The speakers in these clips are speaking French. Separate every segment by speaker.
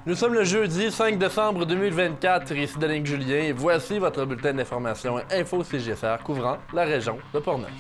Speaker 1: Nous sommes le jeudi 5 décembre 2024, ici Danick Julien, et voici votre bulletin d'information Info CGSR couvrant la région de Portneuf.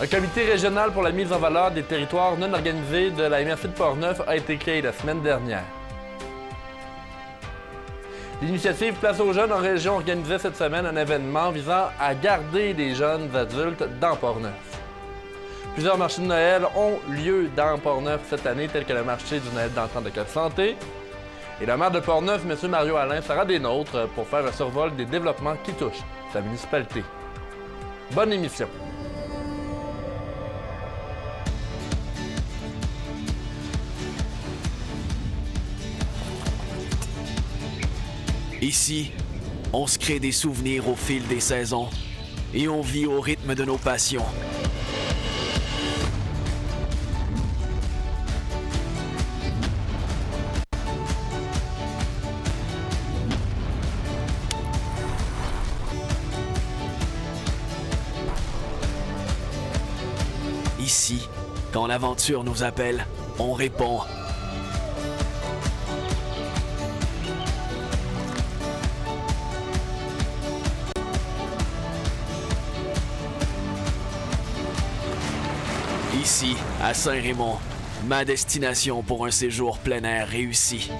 Speaker 1: Un comité régional pour la mise en valeur des territoires non organisés de la MRC de Portneuf a été créé la semaine dernière. L'initiative Place aux jeunes en région organisait cette semaine un événement visant à garder les jeunes adultes dans Portneuf. Plusieurs marchés de Noël ont lieu dans Portneuf cette année, tels que le marché du Noël d'entrant de Cap Santé. Et le maire de Portneuf, M. Mario Alain, sera des nôtres pour faire un survol des développements qui touchent sa municipalité. Bonne émission!
Speaker 2: Ici, on se crée des souvenirs au fil des saisons et on vit au rythme de nos passions. Ici, quand l'aventure nous appelle, on répond. Ici, à Saint-Raymond, ma destination pour un séjour plein air réussi.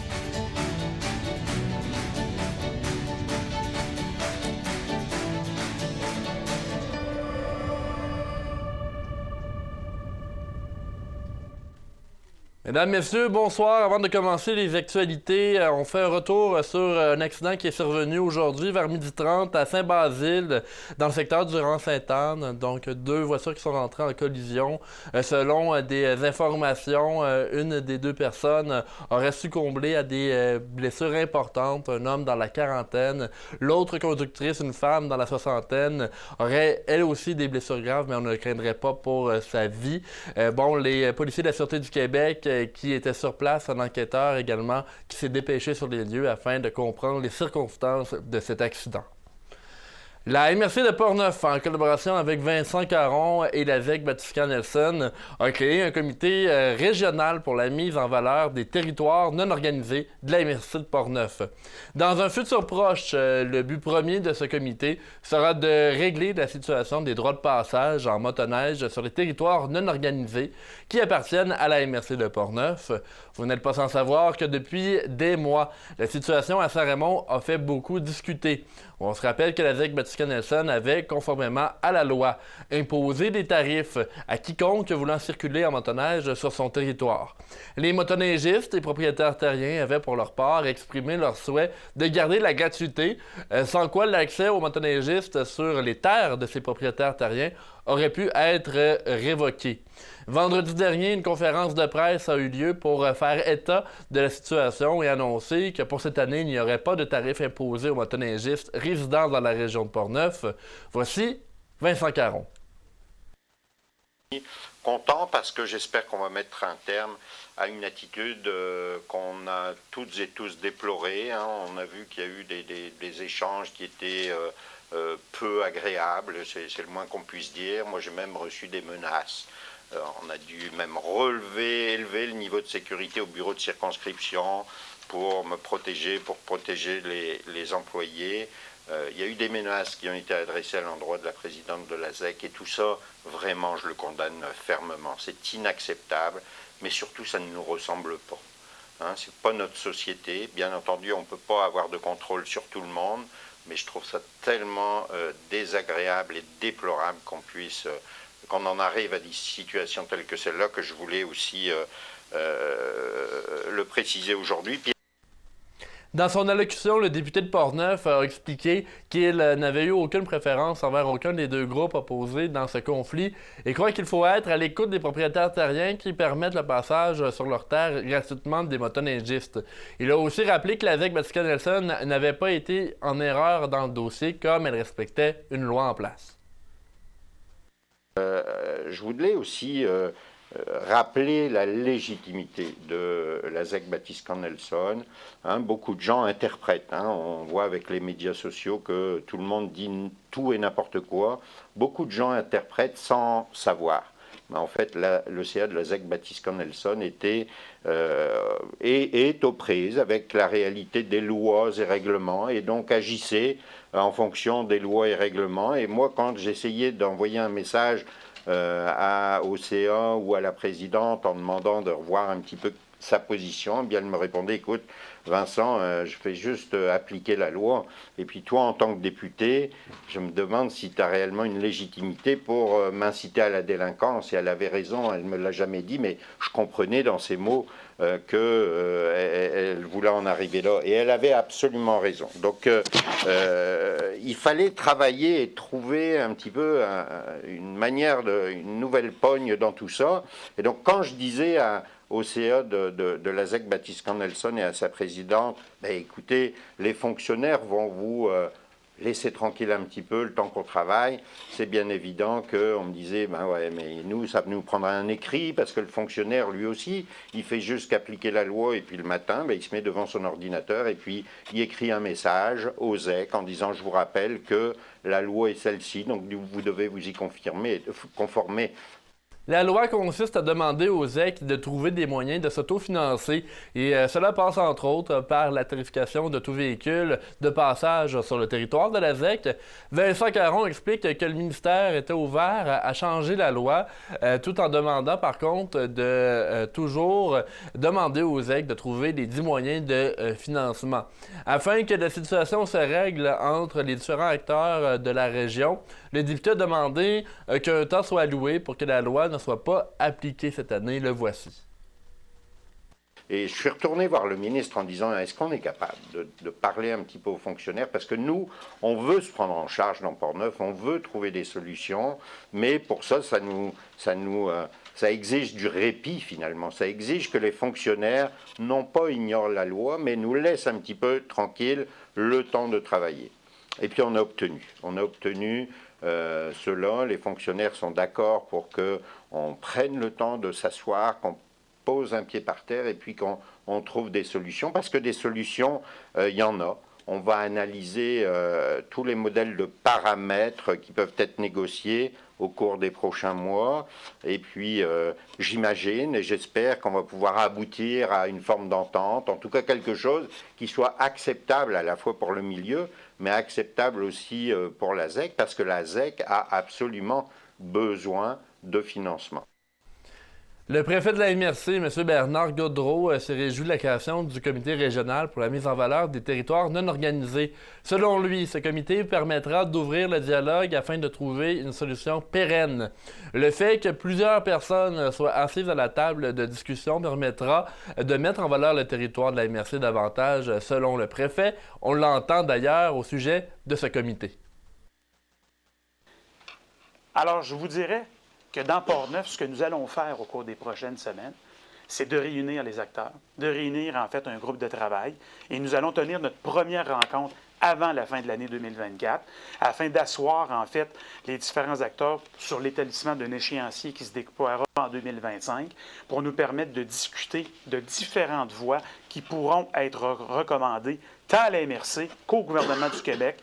Speaker 1: Mesdames, Messieurs, bonsoir. Avant de commencer les actualités, on fait un retour sur un accident qui est survenu aujourd'hui vers 12h30 à Saint-Basile, dans le secteur du Rang-Sainte-Anne. Donc, deux voitures qui sont rentrées en collision. Selon des informations, une des deux personnes aurait succombé à des blessures importantes. Un homme dans la quarantaine. L'autre conductrice, une femme dans la soixantaine, aurait elle aussi des blessures graves, mais on ne le craindrait pas pour sa vie. Les policiers de la Sûreté du Québec qui était sur place, un enquêteur également qui s'est dépêché sur les lieux afin de comprendre les circonstances de cet accident. La MRC de Portneuf, en collaboration avec Vincent Caron et la ZEC Batiscan Nelson, a créé un comité régional pour la mise en valeur des territoires non organisés de la MRC de Portneuf. Dans un futur proche, le but premier de ce comité sera de régler la situation des droits de passage en motoneige sur les territoires non organisés qui appartiennent à la MRC de Portneuf. Vous n'êtes pas sans savoir que depuis des mois, la situation à Saint-Raymond a fait beaucoup discuter. On se rappelle que la ZEC Batiscan Nelson avait, conformément à la loi, imposé des tarifs à quiconque voulant circuler en motoneige sur son territoire. Les motoneigistes et propriétaires terriens avaient pour leur part exprimé leur souhait de garder la gratuité, sans quoi l'accès aux motoneigistes sur les terres de ces propriétaires terriens aurait pu être révoqué. Vendredi dernier, une conférence de presse a eu lieu pour faire état de la situation et annoncer que pour cette année, il n'y aurait pas de tarifs imposés aux motoneigistes résidant dans la région de Portneuf. Voici Vincent Caron.
Speaker 3: Content parce que j'espère qu'on va mettre un terme à une attitude qu'on a toutes et tous déplorée. On a vu qu'il y a eu des échanges qui étaient peu agréables, c'est le moins qu'on puisse dire. Moi, j'ai même reçu des menaces. On a dû même élever le niveau de sécurité au bureau de circonscription pour me protéger, pour protéger les employés. Il y a eu des menaces qui ont été adressées à l'endroit de la présidente de la ZEC et tout ça, vraiment, je le condamne fermement. C'est inacceptable, mais surtout, ça ne nous ressemble pas. C'est pas notre société. Bien entendu, on ne peut pas avoir de contrôle sur tout le monde, mais je trouve ça tellement désagréable et déplorable qu'on en arrive à des situations telles que celle-là, que je voulais aussi le préciser aujourd'hui.
Speaker 1: Dans son allocution, le député de Portneuf a expliqué qu'il n'avait eu aucune préférence envers aucun des deux groupes opposés dans ce conflit et croit qu'il faut être à l'écoute des propriétaires terriens qui permettent le passage sur leurs terres gratuitement des motoneigistes. Il a aussi rappelé que la ZEC Batiscan Nelson n'avait pas été en erreur dans le dossier comme elle respectait une loi en place.
Speaker 3: Je voulais aussi rappeler la légitimité de la ZEC Baptiste Camp-Nelson. Beaucoup de gens interprètent. On voit avec les médias sociaux que tout le monde dit tout et n'importe quoi. Beaucoup de gens interprètent sans savoir. En fait, le CA de la ZEC Baptiste Camp-Nelson est aux prises avec la réalité des lois et règlements et donc agissait en fonction des lois et règlements. Et moi, quand j'essayais d'envoyer un message au CA ou à la présidente en demandant de revoir un petit peu sa position, eh bien elle me répondait, écoute Vincent, je fais juste appliquer la loi, et puis toi en tant que député, je me demande si tu as réellement une légitimité pour m'inciter à la délinquance. Et elle avait raison, elle ne me l'a jamais dit, mais je comprenais dans ses mots qu'elle voulait en arriver là, et elle avait absolument raison. Donc il fallait travailler et trouver un petit peu une manière, une nouvelle pogne dans tout ça. Et donc quand je disais au CA de la ZEC Baptiste Camp-Nelson et à sa présidente, ben, écoutez, les fonctionnaires vont vous laisser tranquille un petit peu le temps qu'on travaille. C'est bien évident qu'on me disait, ben ouais, mais nous, ça nous prendra un écrit, parce que le fonctionnaire, lui aussi, il fait juste qu'appliquer la loi, et puis le matin, ben, il se met devant son ordinateur, et puis il écrit un message au ZEC en disant, je vous rappelle que la loi est celle-ci, donc vous devez vous y conformer.
Speaker 1: La loi consiste à demander aux ZEC de trouver des moyens de s'autofinancer et cela passe entre autres par la tarification de tout véhicule de passage sur le territoire de la ZEC. Vincent Caron explique que le ministère était ouvert à changer la loi tout en demandant par contre de toujours demander aux ZEC de trouver des dits moyens de financement. Afin que la situation se règle entre les différents acteurs de la région, le député a demandé qu'un temps soit alloué pour que la loi ne soit pas appliquée cette année. Le voici.
Speaker 3: Et je suis retourné voir le ministre en disant, est-ce qu'on est capable de parler un petit peu aux fonctionnaires? Parce que nous, on veut se prendre en charge dans Portneuf, on veut trouver des solutions, mais pour ça, ça exige du répit finalement. Ça exige que les fonctionnaires, non pas ignorent la loi, mais nous laissent un petit peu tranquille le temps de travailler. Et puis on a obtenu cela. Les fonctionnaires sont d'accord pour qu'on prenne le temps de s'asseoir, qu'on pose un pied par terre et puis qu'on trouve des solutions, parce que des solutions, il y en a. On va analyser tous les modèles de paramètres qui peuvent être négociés au cours des prochains mois. Et puis, j'imagine et j'espère qu'on va pouvoir aboutir à une forme d'entente, en tout cas quelque chose qui soit acceptable à la fois pour le milieu, mais acceptable aussi pour la ZEC, parce que la ZEC a absolument besoin de financement.
Speaker 1: Le préfet de la MRC, M. Bernard Gaudreau, s'est réjoui de la création du comité régional pour la mise en valeur des territoires non organisés. Selon lui, ce comité permettra d'ouvrir le dialogue afin de trouver une solution pérenne. Le fait que plusieurs personnes soient assises à la table de discussion permettra de mettre en valeur le territoire de la MRC davantage, selon le préfet. On l'entend d'ailleurs au sujet de ce comité.
Speaker 4: Alors, je vous dirais que dans Portneuf, ce que nous allons faire au cours des prochaines semaines, c'est de réunir les acteurs, de réunir en fait un groupe de travail. Et nous allons tenir notre première rencontre avant la fin de l'année 2024, afin d'asseoir en fait les différents acteurs sur l'établissement d'un échéancier qui se déploiera en 2025 pour nous permettre de discuter de différentes voies qui pourront être recommandées tant à la MRC qu'au gouvernement du Québec,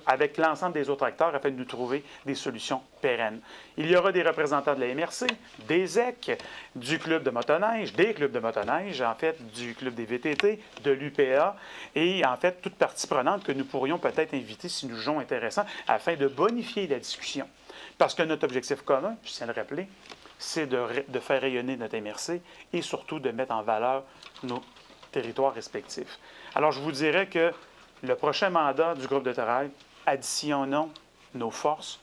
Speaker 4: avec l'ensemble des autres acteurs, afin de nous trouver des solutions pérennes. Il y aura des représentants de la MRC, des ZEC, du club de motoneige, des clubs de motoneige, en fait, du club des VTT, de l'UPA, et en fait, toute partie prenante que nous pourrions peut-être inviter si nous jugeons intéressant, afin de bonifier la discussion. Parce que notre objectif commun, je tiens à le rappeler, c'est de faire rayonner notre MRC et surtout de mettre en valeur nos territoires respectifs. Alors, je vous dirais que le prochain mandat du groupe de travail, additionnons nos forces,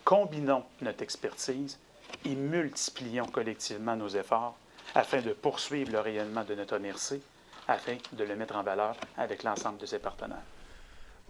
Speaker 4: combinons notre expertise et multiplions collectivement nos efforts afin de poursuivre le rayonnement de notre MRC, afin de le mettre en valeur avec l'ensemble de ses partenaires.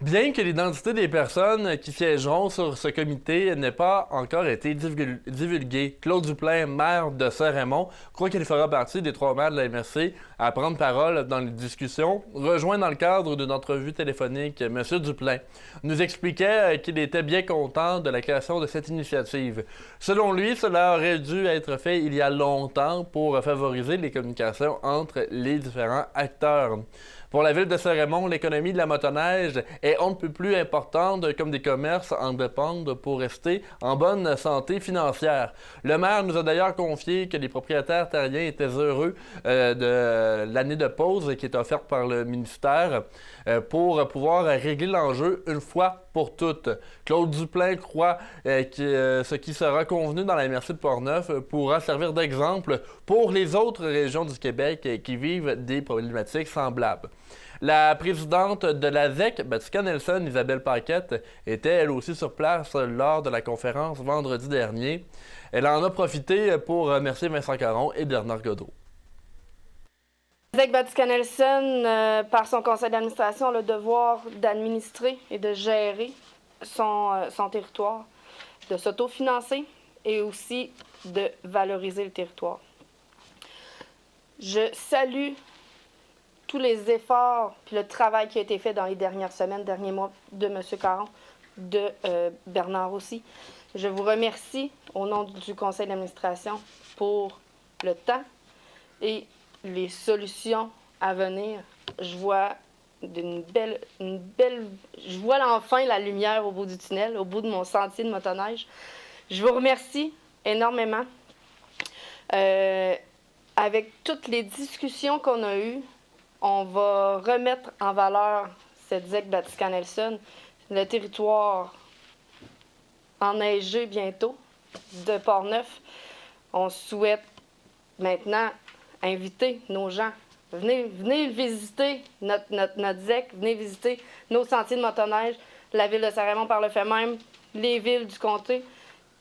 Speaker 1: Bien que l'identité des personnes qui siégeront sur ce comité n'ait pas encore été divulguée, Claude Duplain, maire de Saint-Raymond, croit qu'il fera partie des 3 maires de la MRC à prendre parole dans les discussions. Rejoint dans le cadre d'une entrevue téléphonique, M. Duplain nous expliquait qu'il était bien content de la création de cette initiative. Selon lui, cela aurait dû être fait il y a longtemps pour favoriser les communications entre les différents acteurs. Pour la ville de Saint-Raymond, l'économie de la motoneige est on ne peut plus importante, comme des commerces en dépendent pour rester en bonne santé financière. Le maire nous a d'ailleurs confié que les propriétaires terriens étaient heureux de l'année de pause qui est offerte par le ministère pour pouvoir régler l'enjeu une fois pour toutes. Claude Duplain croit que ce qui sera convenu dans la MRC de Portneuf pourra servir d'exemple pour les autres régions du Québec qui vivent des problématiques semblables. La présidente de la ZEC, Batica Nelson, Isabelle Paquette, était elle aussi sur place lors de la conférence vendredi dernier. Elle en a profité pour remercier Vincent Caron et Bernard Godreau.
Speaker 5: La ZEC Batica Nelson, par son conseil d'administration, a le devoir d'administrer et de gérer son territoire, de s'autofinancer et aussi de valoriser le territoire. Je salue tous les efforts et le travail qui a été fait dans les dernières semaines, derniers mois de M. Caron, de Bernard aussi. Je vous remercie au nom du conseil d'administration pour le temps et les solutions à venir. Je vois je vois enfin la lumière au bout du tunnel, au bout de mon sentier de motoneige. Je vous remercie énormément. Avec toutes les discussions qu'on a eues, on va remettre en valeur cette ZEC Batica Nelson, le territoire enneigé bientôt de Portneuf. On souhaite maintenant inviter nos gens. Venez visiter notre ZEC, venez visiter nos sentiers de motoneige, la ville de Saint-Raymond par le fait même, les villes du comté.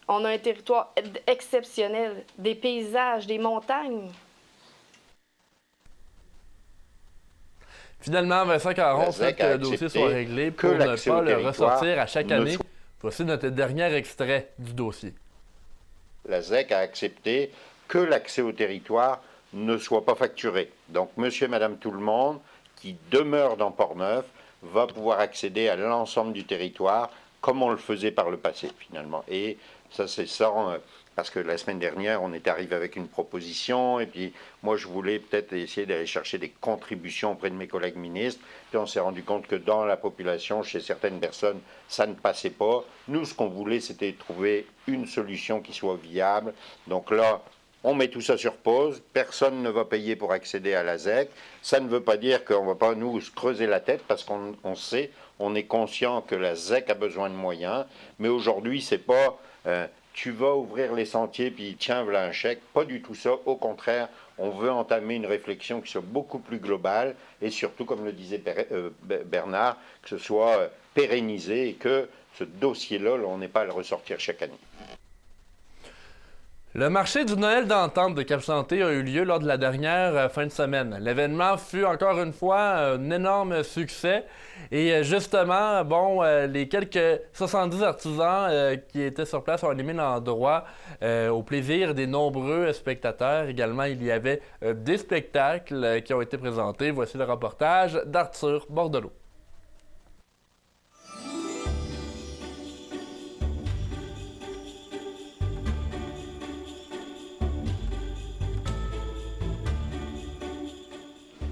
Speaker 5: On a un territoire exceptionnel, des paysages, des montagnes.
Speaker 1: Finalement, Vincent Caron souhaite que le dossier soit réglé pour ne pas le ressortir à chaque année. Voici notre dernier extrait du dossier.
Speaker 3: La ZEC a accepté que l'accès au territoire ne soit pas facturé. Donc, monsieur et madame tout le monde qui demeure dans Portneuf va pouvoir accéder à l'ensemble du territoire comme on le faisait par le passé, finalement. Et ça, c'est sans... Parce que la semaine dernière, on est arrivé avec une proposition, et puis moi, je voulais peut-être essayer d'aller chercher des contributions auprès de mes collègues ministres, puis on s'est rendu compte que dans la population, chez certaines personnes, ça ne passait pas. Nous, ce qu'on voulait, c'était trouver une solution qui soit viable. Donc là, on met tout ça sur pause, personne ne va payer pour accéder à la ZEC. Ça ne veut pas dire qu'on ne va pas nous creuser la tête, parce qu'on sait, on est conscient que la ZEC a besoin de moyens, mais aujourd'hui, c'est pas... tu vas ouvrir les sentiers, puis tiens, voilà un chèque. Pas du tout ça. Au contraire, on veut entamer une réflexion qui soit beaucoup plus globale et surtout, comme le disait Bernard, que ce soit pérennisé et que ce dossier-là, on n'ait pas à le ressortir chaque année.
Speaker 1: Le marché du Noël d'entente de Cap-Santé a eu lieu lors de la dernière fin de semaine. L'événement fut encore une fois un énorme succès. Et justement, les quelques 70 artisans qui étaient sur place ont animé l'endroit au plaisir des nombreux spectateurs. Également, il y avait des spectacles qui ont été présentés. Voici le reportage d'Arthur Bordelot.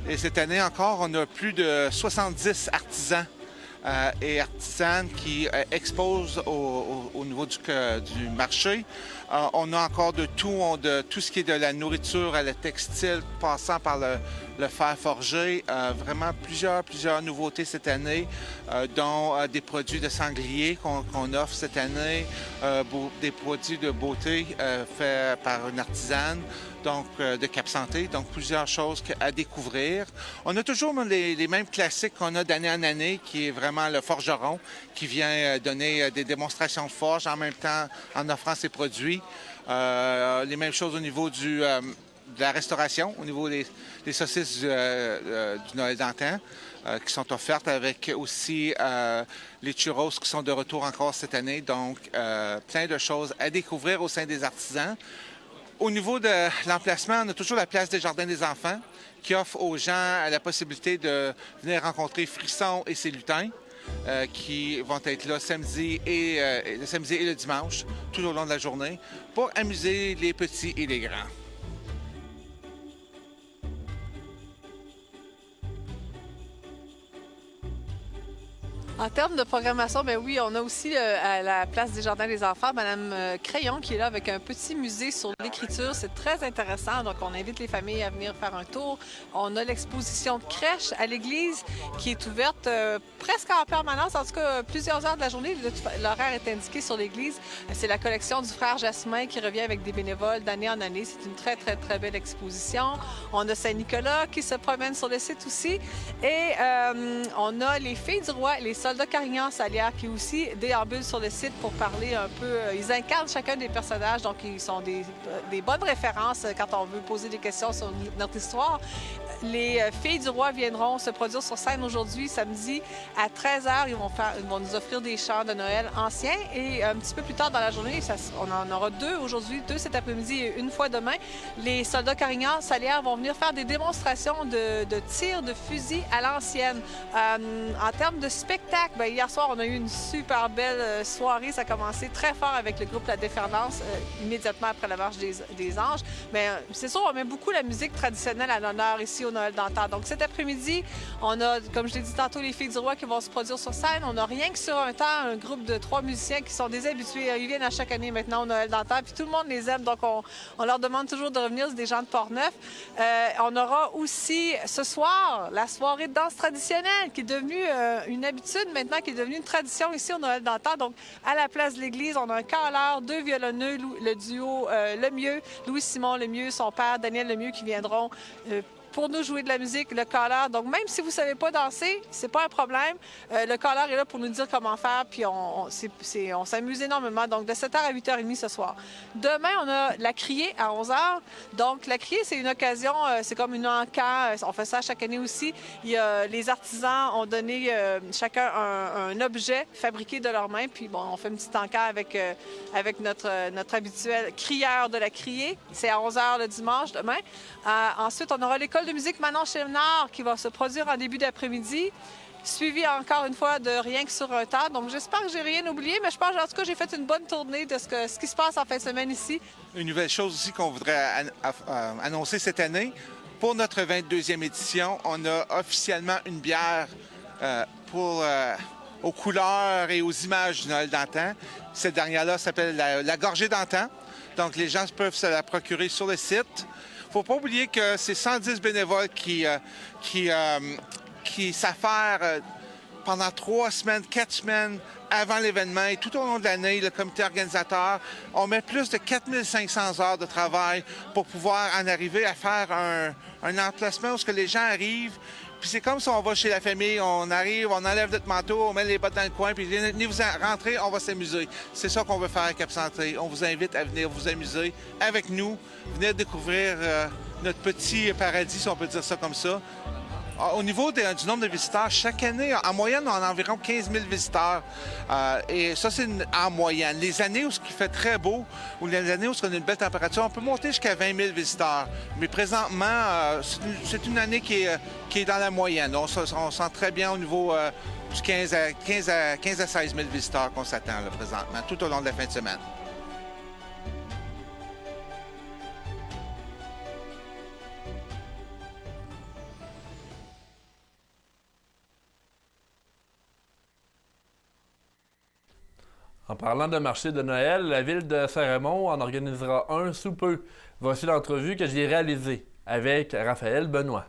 Speaker 6: Et cette année encore, on a plus de 70 artisans et artisanes qui exposent au niveau du marché. On a encore de tout ce qui est de la nourriture à la textile, passant par le fer forgé. Vraiment plusieurs nouveautés cette année, dont des produits de sanglier qu'on offre cette année, des produits de beauté faits par une artisane, donc de Cap-Santé, donc plusieurs choses à découvrir. On a toujours les mêmes classiques qu'on a d'année en année, qui est vraiment le forgeron, qui vient donner des démonstrations de forge en même temps en offrant ses produits. Les mêmes choses au niveau du la restauration au niveau des saucisses du Noël d'antan qui sont offertes, avec aussi les churros qui sont de retour encore cette année. Donc, plein de choses à découvrir au sein des artisans. Au niveau de l'emplacement, on a toujours la place des Jardins des enfants qui offre aux gens la possibilité de venir rencontrer Frisson et ses lutins qui vont être là le samedi et le dimanche, tout au long de la journée, pour amuser les petits et les grands.
Speaker 7: En termes de programmation, bien oui, on a aussi à la place des Jardins des enfants, Mme Crayon qui est là avec un petit musée sur l'écriture. C'est très intéressant, donc on invite les familles à venir faire un tour. On a l'exposition de crèche à l'église qui est ouverte presque en permanence, en tout cas plusieurs heures de la journée. L'horaire est indiqué sur l'église. C'est la collection du frère Jasmin qui revient avec des bénévoles d'année en année. C'est une très, très, très belle exposition. On a Saint-Nicolas qui se promène sur le site aussi. Et on a les Filles du Roi, les soldats Carignan-Salière qui aussi déambulent sur le site pour parler un peu. Ils incarnent chacun des personnages, donc ils sont des bonnes références quand on veut poser des questions sur notre histoire. Les Filles du Roi viendront se produire sur scène aujourd'hui, samedi, à 13h. Ils vont nous offrir des chants de Noël anciens. Et un petit peu plus tard dans la journée, on en aura deux aujourd'hui, deux cet après-midi et une fois demain. Les soldats Carignan-Salière vont venir faire des démonstrations de tir de fusil à l'ancienne. En termes de spectacle, bien, hier soir, on a eu une super belle soirée. Ça a commencé très fort avec le groupe La Déferlance, immédiatement après la marche des Anges. Mais c'est sûr, on met beaucoup la musique traditionnelle à l'honneur ici au Noël d'antan. Donc cet après-midi, on a, comme je l'ai dit tantôt, les Filles du Roi qui vont se produire sur scène. On n'a rien que sur un temps un groupe de 3 musiciens qui sont des habitués. Ils viennent à chaque année maintenant au Noël d'antan, puis tout le monde les aime. Donc on leur demande toujours de revenir, c'est des gens de Portneuf. On aura aussi ce soir la soirée de danse traditionnelle qui est devenue une habitude maintenant, qui est devenue une tradition ici au Noël d'antan. Donc à la place de l'église, on a un chœur, 2 violonneux, le duo Lemieux, Louis-Simon Lemieux, son père Daniel Lemieux qui viendront pour nous jouer de la musique, le chœur. Donc, même si vous ne savez pas danser, c'est pas un problème. Le chœur est là pour nous dire comment faire, puis on s'amuse énormément. Donc, de 7h à 8h30 ce soir. Demain, on a la criée à 11h. Donc, la criée, c'est une occasion, c'est comme une encan. On fait ça chaque année aussi. Les artisans ont donné chacun un objet fabriqué de leurs mains. Puis, bon, on fait une petite encan avec notre habituel crieur de la criée. C'est à 11h le dimanche, demain. Ensuite, on aura l'école de musique Manon Chévenard qui va se produire en début d'après-midi, suivi encore une fois de Rien que sur un tas. Donc, j'espère que j'ai rien oublié, mais je pense en tout cas j'ai fait une bonne tournée de ce qui se passe en fin de semaine ici.
Speaker 6: Une nouvelle chose aussi qu'on voudrait annoncer cette année, pour notre 22e édition, on a officiellement une bière aux couleurs et aux images du Noël d'antan. Cette dernière-là s'appelle la Gorgée d'antan. Donc, les gens peuvent se la procurer sur le site. Il ne faut pas oublier que c'est 110 bénévoles qui s'affairent pendant 3 semaines, 4 semaines avant l'événement et tout au long de l'année, le comité organisateur, on met plus de 4500 heures de travail pour pouvoir en arriver à faire un emplacement où ce que les gens arrivent. Puis c'est comme si on va chez la famille, on arrive, on enlève notre manteau, on met les bottes dans le coin, puis venez vous rentrer, on va s'amuser. C'est ça qu'on veut faire à Cap Santé. On vous invite à venir vous amuser avec nous, venir découvrir notre petit paradis, si on peut dire ça comme ça. Au niveau du nombre de visiteurs, chaque année, en moyenne, on a environ 15 000 visiteurs. Et ça, c'est en moyenne. Les années où il fait très beau, ou les années où on a une belle température, on peut monter jusqu'à 20 000 visiteurs. Mais présentement, c'est une année qui est dans la moyenne. On sent très bien au niveau du 15 à 16 000 visiteurs qu'on s'attend là, présentement, tout au long de la fin de semaine.
Speaker 1: En parlant de marché de Noël, la ville de Saint-Raymond en organisera un sous peu. Voici l'entrevue que j'ai réalisée avec Raphaël Benoît.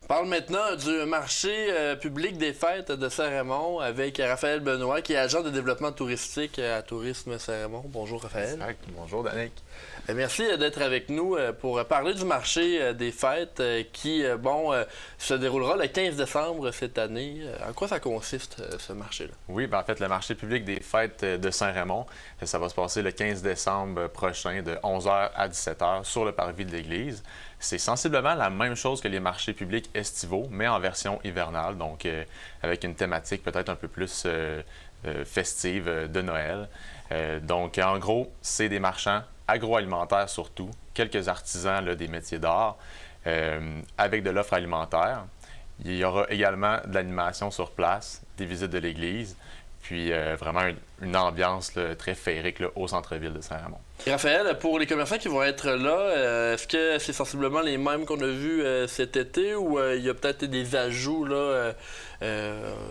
Speaker 1: Parle maintenant du marché public des fêtes de Saint-Raymond avec Raphaël Benoît, qui est agent de développement touristique à Tourisme Saint-Raymond. Bonjour Raphaël.
Speaker 8: Exact. Bonjour Danick.
Speaker 1: Merci d'être avec nous pour parler du marché des fêtes qui, se déroulera le 15 décembre cette année. En quoi ça consiste, ce marché-là?
Speaker 8: Oui, en fait, le marché public des fêtes de Saint-Raymond, ça va se passer le 15 décembre prochain de 11h à 17h sur le parvis de l'église. C'est sensiblement la même chose que les marchés publics estivaux, mais en version hivernale, donc avec une thématique peut-être un peu plus festive de Noël. Donc, en gros, c'est des marchands agroalimentaires surtout, quelques artisans là, des métiers d'art, avec de l'offre alimentaire. Il y aura également de l'animation sur place, des visites de l'église, puis vraiment une ambiance là, très féerique là, au centre-ville de Saint-Raymond.
Speaker 1: Et Raphaël, pour les commerçants qui vont être là, est-ce que c'est sensiblement les mêmes qu'on a vus cet été ou il y a peut-être des ajouts là,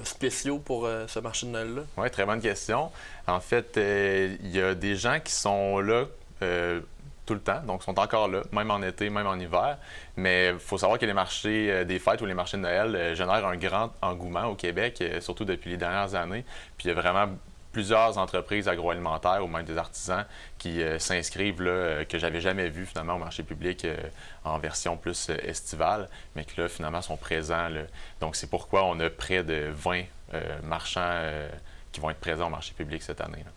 Speaker 1: spéciaux pour ce marché de Noël-là?
Speaker 8: Oui, très bonne question. En fait, il y a des gens qui sont là tout le temps, donc sont encore là, même en été, même en hiver. Mais il faut savoir que les marchés des fêtes ou les marchés de Noël génèrent un grand engouement au Québec, surtout depuis les dernières années. Puis il y a vraiment plusieurs entreprises agroalimentaires ou même des artisans qui s'inscrivent, là, que j'avais jamais vu finalement au marché public en version plus estivale, mais qui là finalement sont présents. Là. Donc c'est pourquoi on a près de 20 marchands qui vont être présents au marché public cette année. Là.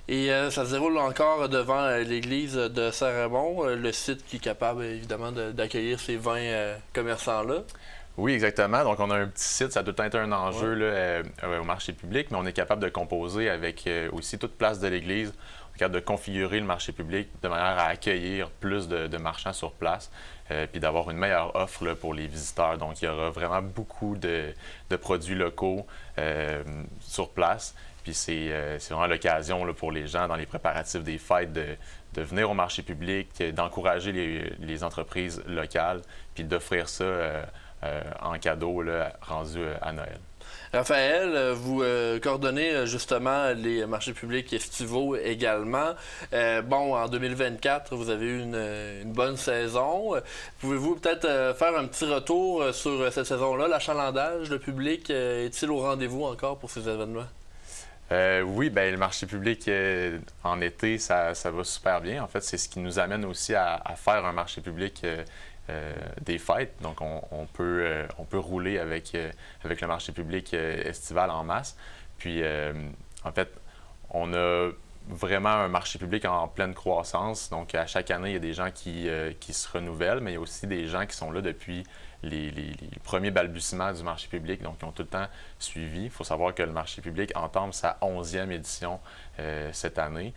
Speaker 1: Et ça se déroule encore devant l'église de Saint-Raymond, le site qui est capable évidemment d'accueillir ces 20 commerçants-là.
Speaker 8: Oui, exactement. Donc, on a un petit site, ça a tout le temps été un enjeu là, au marché public, mais on est capable de composer avec aussi toute place de l'église. On est capable de configurer le marché public de manière à accueillir plus de marchands sur place, puis d'avoir une meilleure offre là, pour les visiteurs. Donc, il y aura vraiment beaucoup de produits locaux sur place. Puis c'est vraiment l'occasion là, pour les gens dans les préparatifs des fêtes de venir au marché public, d'encourager les entreprises locales, puis d'offrir ça en cadeau là, rendu à Noël.
Speaker 1: Raphaël, vous coordonnez justement les marchés publics estivaux également. En 2024, vous avez eu une bonne saison. Pouvez-vous peut-être faire un petit retour sur cette saison-là? L'achalandage, le public, est-il au rendez-vous encore pour ces événements?
Speaker 8: Oui, bien, le marché public en été, ça va super bien. En fait, c'est ce qui nous amène aussi à faire un marché public des fêtes. Donc, on peut rouler avec le marché public estival en masse. Puis, en fait, on a vraiment un marché public en pleine croissance. Donc, à chaque année, il y a des gens qui se renouvellent, mais il y a aussi des gens qui sont là depuis les premiers balbutiements du marché public, donc ils ont tout le temps suivi. Il faut savoir que le marché public entame sa 11e édition cette année,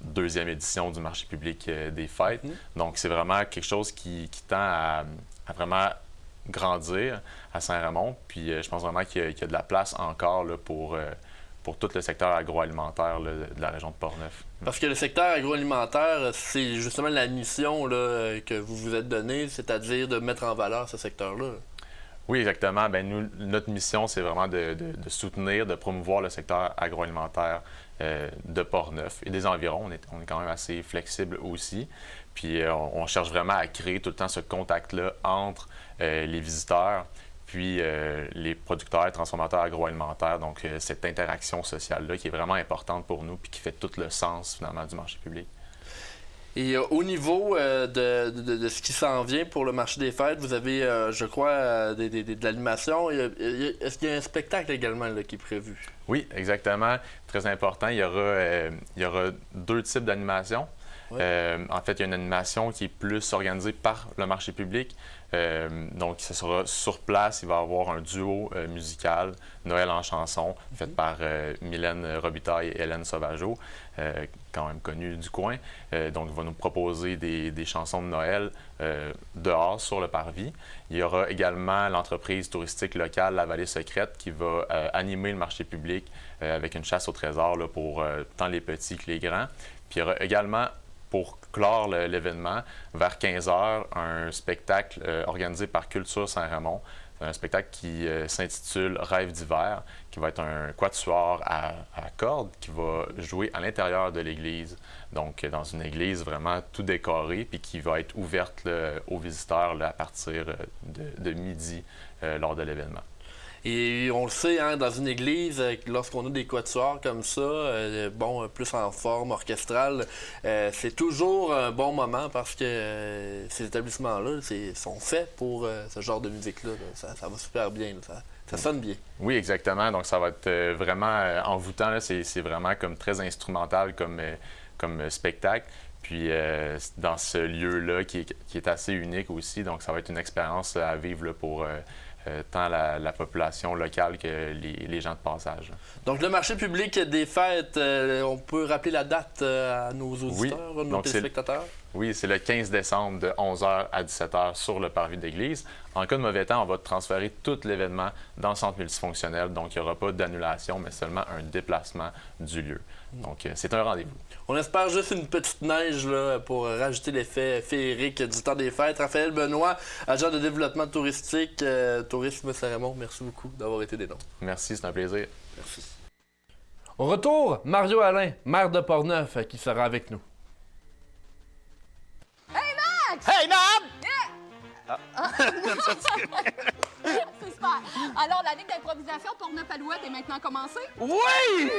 Speaker 8: deuxième édition du marché public des fêtes. Donc c'est vraiment quelque chose qui tend à vraiment grandir à Saint-Raymond. Puis je pense vraiment qu'il y a de la place encore là, pour tout le secteur agroalimentaire là, de la région de Portneuf.
Speaker 1: Parce que le secteur agroalimentaire, c'est justement la mission là, que vous vous êtes donnée, c'est-à-dire de mettre en valeur ce secteur-là.
Speaker 8: Oui, exactement. Bien, nous, notre mission, c'est vraiment de soutenir, de promouvoir le secteur agroalimentaire de Portneuf et des environs. On est quand même assez flexible aussi. Puis on cherche vraiment à créer tout le temps ce contact-là entre les visiteurs puis les producteurs et transformateurs agroalimentaires. Donc, cette interaction sociale-là qui est vraiment importante pour nous puis qui fait tout le sens, finalement, du marché public.
Speaker 1: Et au niveau de ce qui s'en vient pour le marché des fêtes, vous avez, je crois, de l'animation. Est-ce qu'il y a un spectacle également là, qui est prévu? Oui,
Speaker 8: exactement. Très important. Il y aura deux types d'animation. En fait, il y a une animation qui est plus organisée par le marché public. Donc, ce sera sur place. Il va y avoir un duo musical, Noël en chanson, fait par Mylène Robitaille et Hélène Sauvageau, quand même connues du coin. Donc, il va nous proposer des chansons de Noël dehors, sur le parvis. Il y aura également l'entreprise touristique locale La Vallée Secrète qui va animer le marché public avec une chasse au trésor là, pour tant les petits que les grands. Puis, il y aura également pour clore l'événement, vers 15h, un spectacle organisé par Culture Saint-Raymond. Un spectacle qui s'intitule Rêve d'hiver, qui va être un quatuor à cordes qui va jouer à l'intérieur de l'église. Donc, dans une église vraiment tout décorée, puis qui va être ouverte aux visiteurs à partir de midi lors de l'événement.
Speaker 1: Et on le sait, hein, dans une église, lorsqu'on a des quatuors comme ça, plus en forme orchestrale, c'est toujours un bon moment parce que ces établissements-là sont faits pour ce genre de musique-là. Ça va super bien, ça sonne bien.
Speaker 8: Oui, exactement. Donc, ça va être vraiment envoûtant. Là. C'est vraiment comme très instrumental comme spectacle. Puis, dans ce lieu-là qui est assez unique aussi. Donc, ça va être une expérience à vivre là, pour... tant la population locale que les gens de passage.
Speaker 1: Donc, le marché public des fêtes, on peut rappeler la date à nos auditeurs, à nos téléspectateurs?
Speaker 8: Oui, c'est le 15 décembre de 11h à 17h sur le parvis d'église. En cas de mauvais temps, on va transférer tout l'événement dans le centre multifonctionnel. Donc, il n'y aura pas d'annulation, mais seulement un déplacement du lieu. Donc, c'est un rendez-vous.
Speaker 1: On espère juste une petite neige là, pour rajouter l'effet féerique du temps des fêtes. Raphaël Benoît, agent de développement touristique, Tourisme Saint-Raymond, merci beaucoup d'avoir été des nôtres.
Speaker 8: Merci, c'est un plaisir.
Speaker 1: Merci. Au retour, Mario Alain, maire de Portneuf, qui sera avec nous.
Speaker 9: Hey Max!
Speaker 10: Hey Nam!
Speaker 9: C'est super. Alors, la Ligue d'improvisation Portneuf-Alouette est maintenant commencée?
Speaker 10: Oui!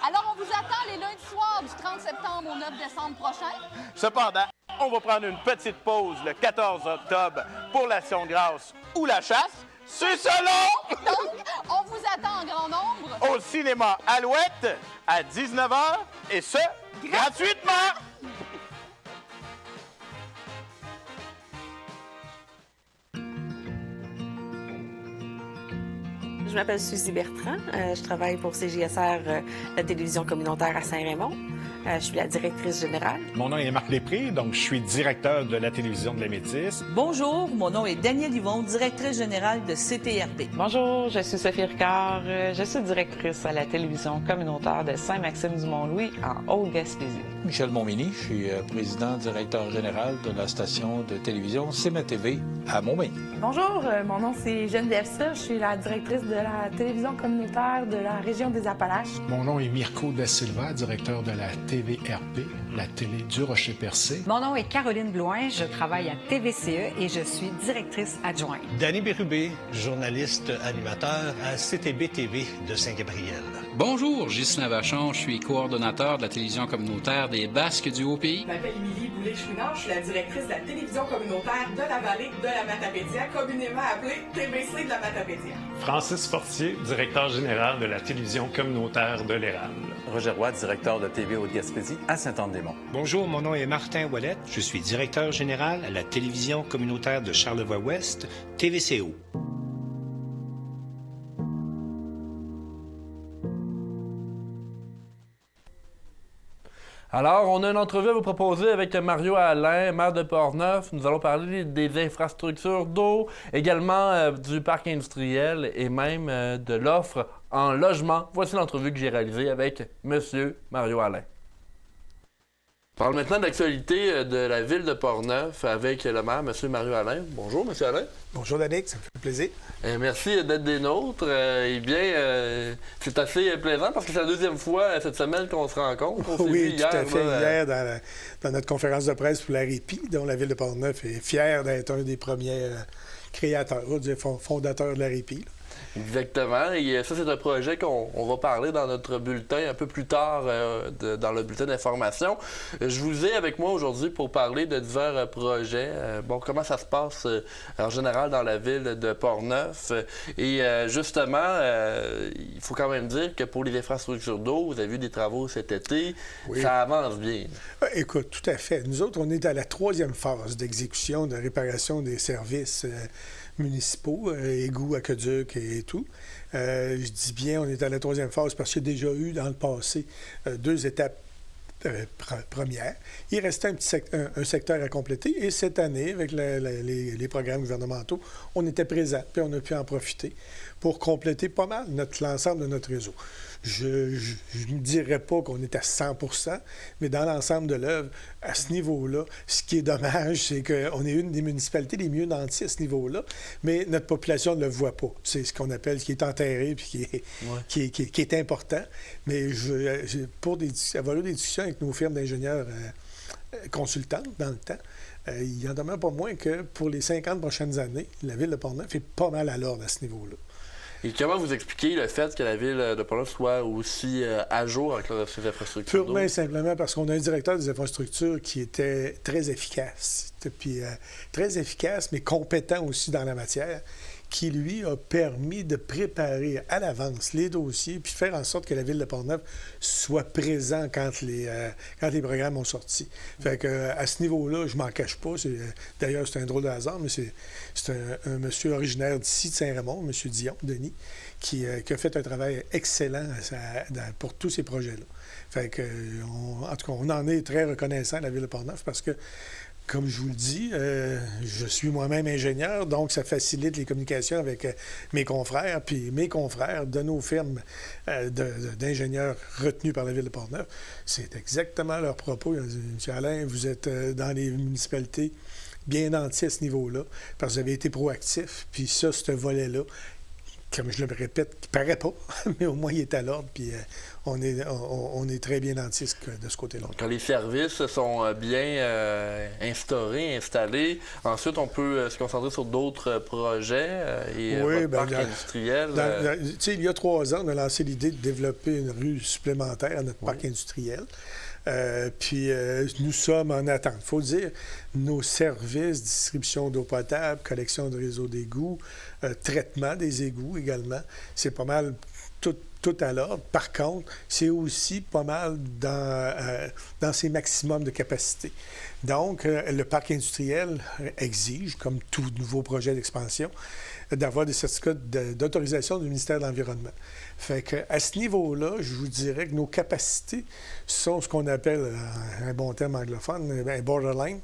Speaker 9: Alors, on vous attend les lundis soirs du 30 septembre au 9 décembre prochain.
Speaker 10: Cependant, on va prendre une petite pause le 14 octobre pour l'Action de grâce ou la chasse. C'est selon!
Speaker 9: Donc, on vous attend en grand nombre
Speaker 10: Au cinéma Alouette à 19h et ce, gratuitement!
Speaker 11: Je m'appelle Suzy Bertrand. Je travaille pour CJSR, la télévision communautaire à Saint-Raymond. Je suis la directrice générale.
Speaker 12: Mon nom est Marc Després, donc je suis directeur de la télévision de la Métis.
Speaker 13: Bonjour, mon nom est Danielle Yvon, directrice générale de CTRP.
Speaker 14: Bonjour, je suis Sophie Ricard. Je suis directrice à la télévision communautaire de Saint-Maxime-du-Mont-Louis en Haute-Gaspésie.
Speaker 15: Michel Montminy, je suis président directeur général de la station de télévision CMA-TV à Montmagny.
Speaker 16: Bonjour, mon nom c'est Geneviève Sir, je suis la directrice de la télévision communautaire de la région des Appalaches.
Speaker 17: Mon nom est Mirko Da Silva, directeur de la TVRP, la télé du Rocher-Percé.
Speaker 18: Mon nom est Caroline Blouin, je travaille à TVCE et je suis directrice adjointe.
Speaker 19: Danny Bérubé, journaliste animateur à CTB-TV de Saint-Gabriel.
Speaker 20: Bonjour, Ghislain Vachon, je suis coordonnateur de la télévision communautaire des Basques du Haut-Pays.
Speaker 21: Je m'appelle Émilie Boulay-Chouinard, je suis la directrice de la télévision communautaire de la vallée de la Matapédia, communément appelée TBC de la Matapédia.
Speaker 22: Francis Fortier, directeur général de la télévision communautaire de l'Érable.
Speaker 23: Roger Roy, directeur de TV Haute-Gaspésie à Saint-Anne-des-Monts.
Speaker 24: Bonjour, mon nom est Martin Ouellette. Je suis directeur général à la télévision communautaire de Charlevoix-Ouest, TVCO.
Speaker 1: Alors, on a une entrevue à vous proposer avec Mario Alain, maire de Portneuf. Nous allons parler des infrastructures d'eau, également du parc industriel et même de l'offre en logement. Voici l'entrevue que j'ai réalisée avec Monsieur Mario Alain. On parle maintenant de l'actualité de la ville de Portneuf avec le maire, M. Mario Alain. Bonjour, M. Alain.
Speaker 25: Bonjour, Danick, ça me fait plaisir.
Speaker 1: Merci d'être des nôtres. C'est assez plaisant parce que c'est la deuxième fois cette semaine qu'on se rencontre. On s'est vu
Speaker 25: hier, tout à fait.
Speaker 1: Hier,
Speaker 25: dans notre conférence de presse pour la RIPI, dont la ville de Portneuf est fière d'être un des premiers créateurs, fondateurs de la RIPI.
Speaker 1: Exactement. Et ça, c'est un projet qu'on va parler dans notre bulletin un peu plus tard, dans le bulletin d'information. Je vous ai avec moi aujourd'hui pour parler de divers projets. Comment ça se passe en général dans la ville de Portneuf. Et justement, il faut quand même dire que pour les infrastructures d'eau, vous avez eu des travaux cet été. Oui. Ça avance bien.
Speaker 25: Écoute, tout à fait. Nous autres, on est à la 3e phase d'exécution, de réparation des services municipaux, égouts, aqueducs et tout. Je dis bien, on est à la 3e phase parce qu'il y a déjà eu dans le passé 2 étapes première. Il restait un secteur à compléter. Et cette année, avec les programmes gouvernementaux, on était présent, puis on a pu en profiter pour compléter pas mal l'ensemble de notre réseau. Je ne dirais pas qu'on est à 100%, mais dans l'ensemble de l'œuvre, à ce niveau-là, ce qui est dommage, c'est qu'on est une des municipalités les mieux nanties à ce niveau-là, mais notre population ne le voit pas. C'est ce qu'on appelle, qui est enterré, puis qui est important. Mais pour avoir eu des discussions avec nos firmes d'ingénieurs consultantes dans le temps, il en demeure pas moins que pour les 50 prochaines années, la Ville de Portneuf est pas mal à l'ordre à ce niveau-là.
Speaker 1: Et comment vous expliquez le fait que la Ville de Portneuf soit aussi à jour avec ses infrastructures?
Speaker 25: Purement et simplement parce qu'on a un directeur des infrastructures qui était très efficace. Puis très efficace, mais compétent aussi dans la matière, qui, lui, a permis de préparer à l'avance les dossiers puis faire en sorte que la Ville de Portneuf soit présent quand les programmes ont sorti. Fait que, à ce niveau-là, je m'en cache pas. D'ailleurs, c'est un drôle de hasard, mais c'est un monsieur originaire d'ici, de Saint-Raymond, M. Dion, Denis, qui a fait un travail excellent pour tous ces projets-là. Fait que, en tout cas, on en est très reconnaissant à la Ville de Portneuf parce que, comme je vous le dis, je suis moi-même ingénieur, donc ça facilite les communications avec mes confrères, puis mes confrères de nos firmes d'ingénieurs retenus par la Ville de Portneuf. C'est exactement leur propos. Ils ont dit, M. Alain, vous êtes dans les municipalités bien nantis à ce niveau-là, parce que vous avez été proactif, puis ça, ce volet-là, comme je le répète, qui paraît pas, mais au moins il est à l'ordre, puis on est très bien nantis de ce côté-là.
Speaker 1: Quand les services sont bien installés, ensuite on peut se concentrer sur d'autres projets et votre parc industriel.
Speaker 25: Il y a 3 ans, on a lancé l'idée de développer une rue supplémentaire à notre parc industriel. Puis nous sommes en attente. Il faut dire, nos services, distribution d'eau potable, collection de réseaux d'égouts, traitement des égouts également, c'est pas mal tout à l'ordre. Par contre, c'est aussi pas mal dans ses maximums de capacité. Donc, le parc industriel exige, comme tout nouveau projet d'expansion, d'avoir des certificats d'autorisation du ministère de l'Environnement. Fait qu'à ce niveau-là, je vous dirais que nos capacités sont ce qu'on appelle, un bon terme anglophone, un borderline.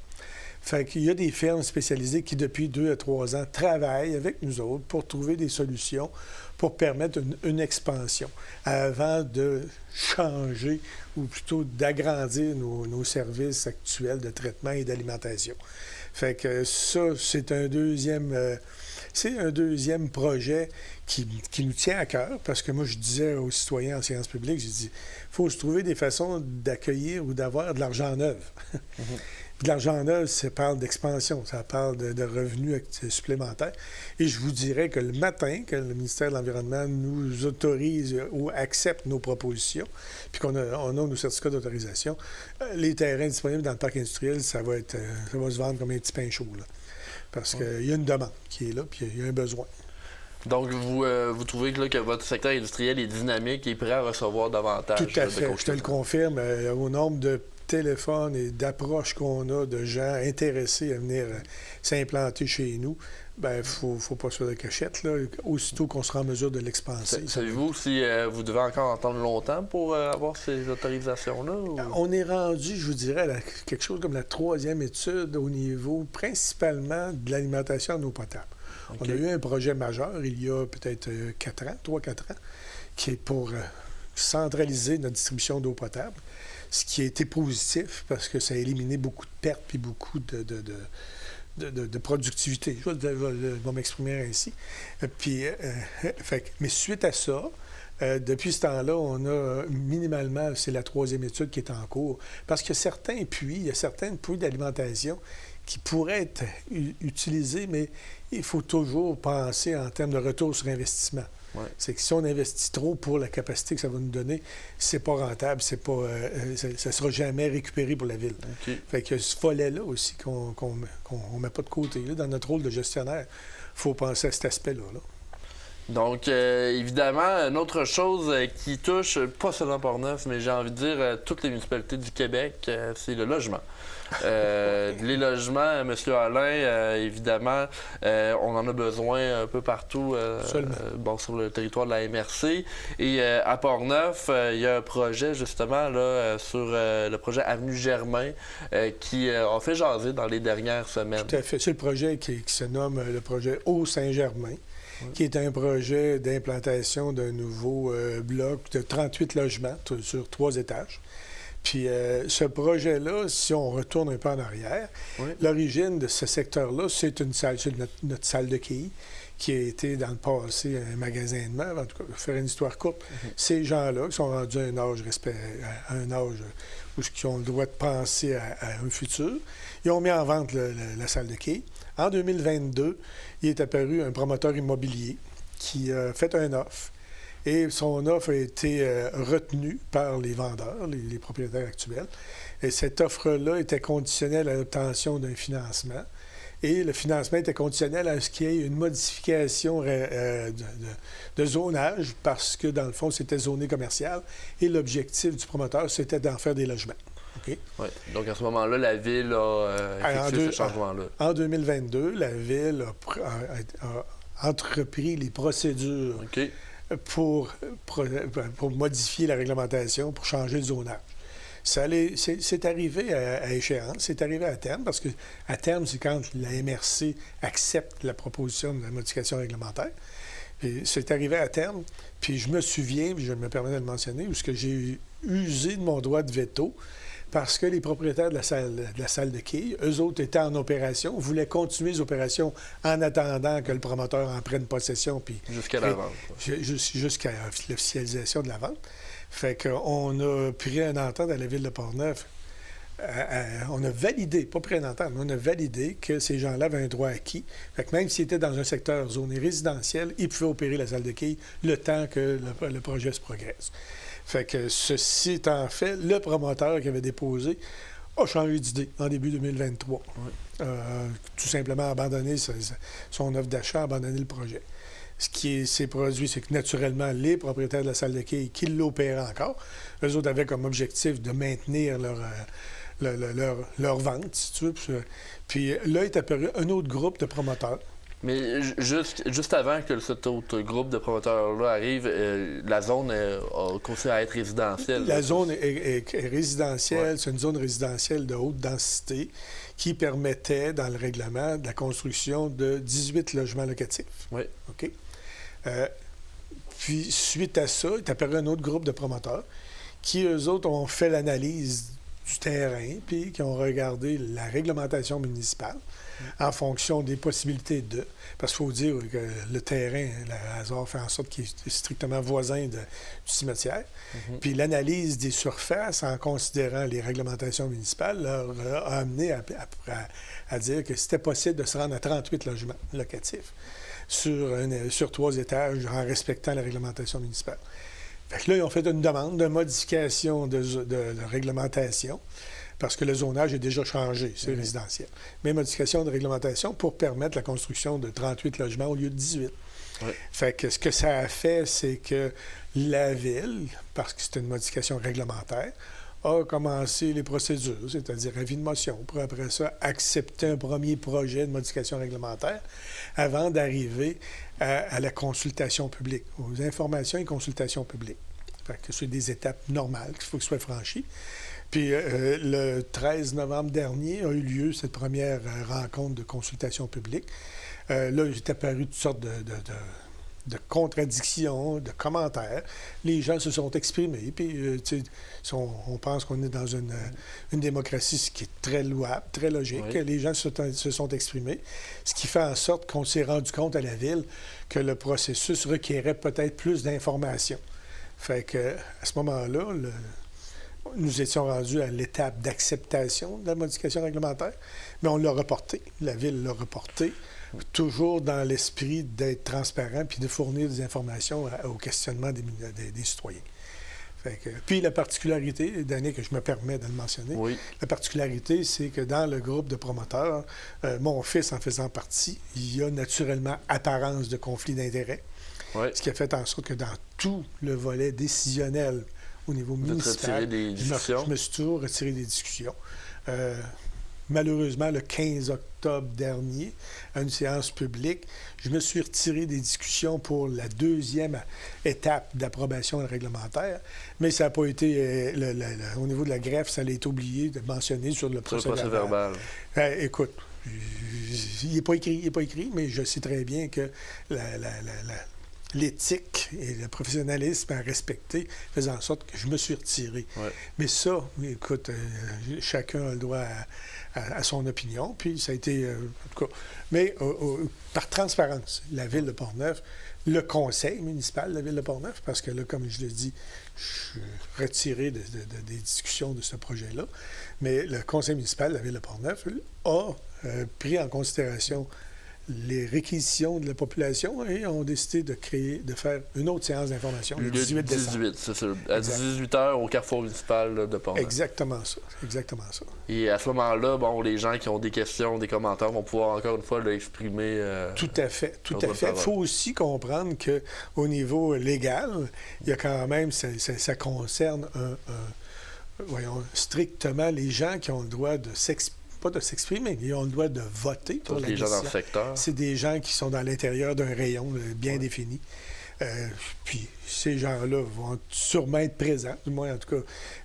Speaker 25: Fait qu'il y a des firmes spécialisées qui, depuis 2 à 3 ans, travaillent avec nous autres pour trouver des solutions pour permettre une expansion avant de changer ou plutôt d'agrandir nos services actuels de traitement et d'alimentation. Fait que ça, c'est un deuxième projet qui nous tient à cœur, parce que moi, je disais aux citoyens en séance publique, j'ai dit, il faut se trouver des façons d'accueillir ou d'avoir de l'argent neuf. De l'argent neuf, ça parle d'expansion, ça parle de revenus supplémentaires. Et je vous dirais que le matin, que le ministère de l'Environnement nous autorise ou accepte nos propositions, puis qu'on a nos certificats d'autorisation, les terrains disponibles dans le parc industriel, ça va se vendre comme un petit pain chaud, là. Parce qu'il y a une demande qui est là, puis il y a un besoin.
Speaker 1: Donc, vous trouvez que votre secteur industriel est dynamique et prêt à recevoir davantage?
Speaker 25: Tout à fait. Je te le confirme. Au nombre de téléphones et d'approches qu'on a de gens intéressés à venir s'implanter chez nous, bien, faut pas se faire de cachette, là, aussitôt qu'on sera en mesure de l'expanser.
Speaker 1: Savez-vous si vous devez encore attendre longtemps pour avoir ces autorisations-là? Ou...
Speaker 25: On est rendu, je vous dirais, à quelque chose comme la 3e étude au niveau principalement de l'alimentation en eau potable. Okay. On a eu un projet majeur il y a peut-être 3-4 ans, qui est pour centraliser notre distribution d'eau potable, ce qui a été positif parce que ça a éliminé beaucoup de pertes puis beaucoup de productivité. Je vais m'exprimer ainsi. Puis, mais suite à ça, depuis ce temps-là, on a minimalement, c'est la 3e étude qui est en cours, parce qu'il y a certains puits, il y a certains puits d'alimentation qui pourraient être utilisés, mais il faut toujours penser en termes de retour sur investissement. Ouais. C'est que si on investit trop pour la capacité que ça va nous donner, c'est pas rentable, ça ne sera jamais récupéré pour la Ville. Okay. Fait que ce volet-là aussi qu'on met pas de côté. Là, dans notre rôle de gestionnaire, il faut penser à cet aspect-là. Là.
Speaker 1: Donc, évidemment, une autre chose qui touche pas seulement Portneuf, mais j'ai envie de dire toutes les municipalités du Québec, c'est le logement. Les logements, M. Alain, évidemment, on en a besoin un peu partout sur le territoire de la MRC. Et à Portneuf, il y a un projet justement là, sur le projet Avenue Germain qui a fait jaser dans les dernières semaines.
Speaker 25: Tout à fait. C'est le projet qui se nomme le projet Haut-Saint-Germain, qui est un projet d'implantation d'un nouveau bloc de 38 logements sur 3 étages. Puis ce projet-là, si on retourne un peu en arrière, l'origine de ce secteur-là, c'est une salle, c'est notre salle de quilles, qui a été dans le passé un magasin de meubles. En tout cas, pour faire une histoire courte, ces gens-là qui sont rendus à un âge où ils ont le droit de penser à un futur, ils ont mis en vente la salle de quilles. En 2022, il est apparu un promoteur immobilier qui a fait un offre. Et son offre a été retenue par les vendeurs, les propriétaires actuels. Et cette offre-là était conditionnelle à l'obtention d'un financement. Et le financement était conditionnel à ce qu'il y ait une modification de zonage parce que, dans le fond, c'était zoné commercial. Et l'objectif du promoteur, c'était d'en faire des logements. Okay?
Speaker 1: Oui. Donc, à ce moment-là, la Ville a effectué ce changement-là.
Speaker 25: En 2022, la Ville a entrepris les procédures pour modifier la réglementation, pour changer le zonage. C'est arrivé à échéance, c'est arrivé à terme, parce qu'à terme, c'est quand la MRC accepte la proposition de la modification réglementaire. C'est arrivé à terme, puis je me souviens, puis je me permets de le mentionner, où j'ai usé de mon droit de veto, parce que les propriétaires de la salle de quilles, eux autres étaient en opération, voulaient continuer les opérations en attendant que le promoteur en prenne possession. Puis
Speaker 1: jusqu'à la vente.
Speaker 25: Jusqu'à l'officialisation de la vente. Fait qu'on a pris une entente à la Ville de Portneuf. On a validé, pas pris une entente, mais on a validé que ces gens-là avaient un droit acquis. Fait que même s'ils étaient dans un secteur zoné résidentiel, ils pouvaient opérer la salle de quilles le temps que le projet se progresse. Fait que ceci étant fait, le promoteur qui avait déposé a changé d'idée en début 2023. Tout simplement abandonné son offre d'achat, abandonné le projet. Ce qui s'est produit, c'est que naturellement, les propriétaires de la salle de quilles qui l'opéraient encore, eux autres avaient comme objectif de maintenir leur vente, si tu veux. Puis là est apparu un autre groupe de promoteurs.
Speaker 1: Mais juste avant que cet autre groupe de promoteurs-là arrive, la zone a continué à être résidentielle.
Speaker 25: La zone est résidentielle. C'est une zone résidentielle de haute densité qui permettait, dans le règlement, de la construction de 18 logements locatifs.
Speaker 1: Oui.
Speaker 25: OK? Puis, suite à ça, il est apparu un autre groupe de promoteurs qui, eux autres, ont fait l'analyse du terrain puis qui ont regardé la réglementation municipale en fonction des possibilités de... Parce qu'il faut dire que le terrain, le hasard fait en sorte qu'il est strictement voisin du cimetière. Puis l'analyse des surfaces, en considérant les réglementations municipales, leur a amené à dire que c'était possible de se rendre à 38 logements locatifs sur 3 étages en respectant la réglementation municipale. Fait que là, ils ont fait une demande de modification de réglementation parce que le zonage est déjà changé, c'est résidentiel. Mais modification de réglementation pour permettre la construction de 38 logements au lieu de 18. Fait que ce que ça a fait, c'est que la Ville, parce que c'est une modification réglementaire, a commencé les procédures, c'est-à-dire avis de motion, pour après ça accepter un premier projet de modification réglementaire avant d'arriver à la consultation publique, aux informations et consultations publiques. Fait que c'est des étapes normales qu'il faut que soient franchies. Puis le 13 novembre dernier a eu lieu cette première rencontre de consultation publique. Là, il est apparu toutes sortes de contradictions, de commentaires. Les gens se sont exprimés. Puis, on pense qu'on est dans une démocratie qui est très louable, très logique. Oui. Les gens se sont exprimés, ce qui fait en sorte qu'on s'est rendu compte à la Ville que le processus requérait peut-être plus d'informations. Fait que à ce moment-là, nous étions rendus à l'étape d'acceptation de la modification réglementaire, mais on l'a reporté. La Ville l'a reporté, toujours dans l'esprit d'être transparent puis de fournir des informations au questionnement des citoyens. Fait que, puis la particularité, Danny, que je me permets de le mentionner, la particularité, c'est que dans le groupe de promoteurs, mon fils en faisant partie, il y a naturellement apparence de conflit d'intérêts. ce qui a fait en sorte que dans tout le volet décisionnel au niveau municipal, je me suis toujours retiré des discussions. Malheureusement, le 15 octobre dernier, à une séance publique, je me suis retiré des discussions pour la deuxième étape d'approbation réglementaire, mais ça n'a pas été, au niveau de la greffe, ça a été oublié de mentionner sur le procès-verbal. Écoute, il n'est pas écrit, mais je sais très bien que l'éthique et le professionnalisme à respecter faisaient en sorte que je me suis retiré. Ouais. Mais ça, écoute, chacun a le droit à son opinion, puis ça a été, en tout cas, mais par transparence, la Ville de Portneuf, le conseil municipal de la Ville de Portneuf, parce que là, comme je l'ai dit, je suis retiré des discussions de ce projet-là, mais le conseil municipal de la Ville de Portneuf a pris en considération les réquisitions de la population et ont décidé de faire une autre séance d'information le 18 décembre.
Speaker 1: C'est ça. À 18h au carrefour municipal de Portneuf.
Speaker 25: Exactement ça.
Speaker 1: Et à ce moment-là, bon, les gens qui ont des questions, des commentaires vont pouvoir encore une fois l'exprimer.
Speaker 25: Tout à fait. Il faut aussi comprendre qu'au niveau légal, il y a quand même, ça concerne strictement les gens qui ont le droit de s'exprimer. Pas de s'exprimer, mais ils ont le droit de voter pour la décision.
Speaker 1: Les gens dans le secteur.
Speaker 25: C'est des gens qui sont dans l'intérieur d'un rayon bien défini. Puis ces gens-là vont sûrement être présents, du moins en tout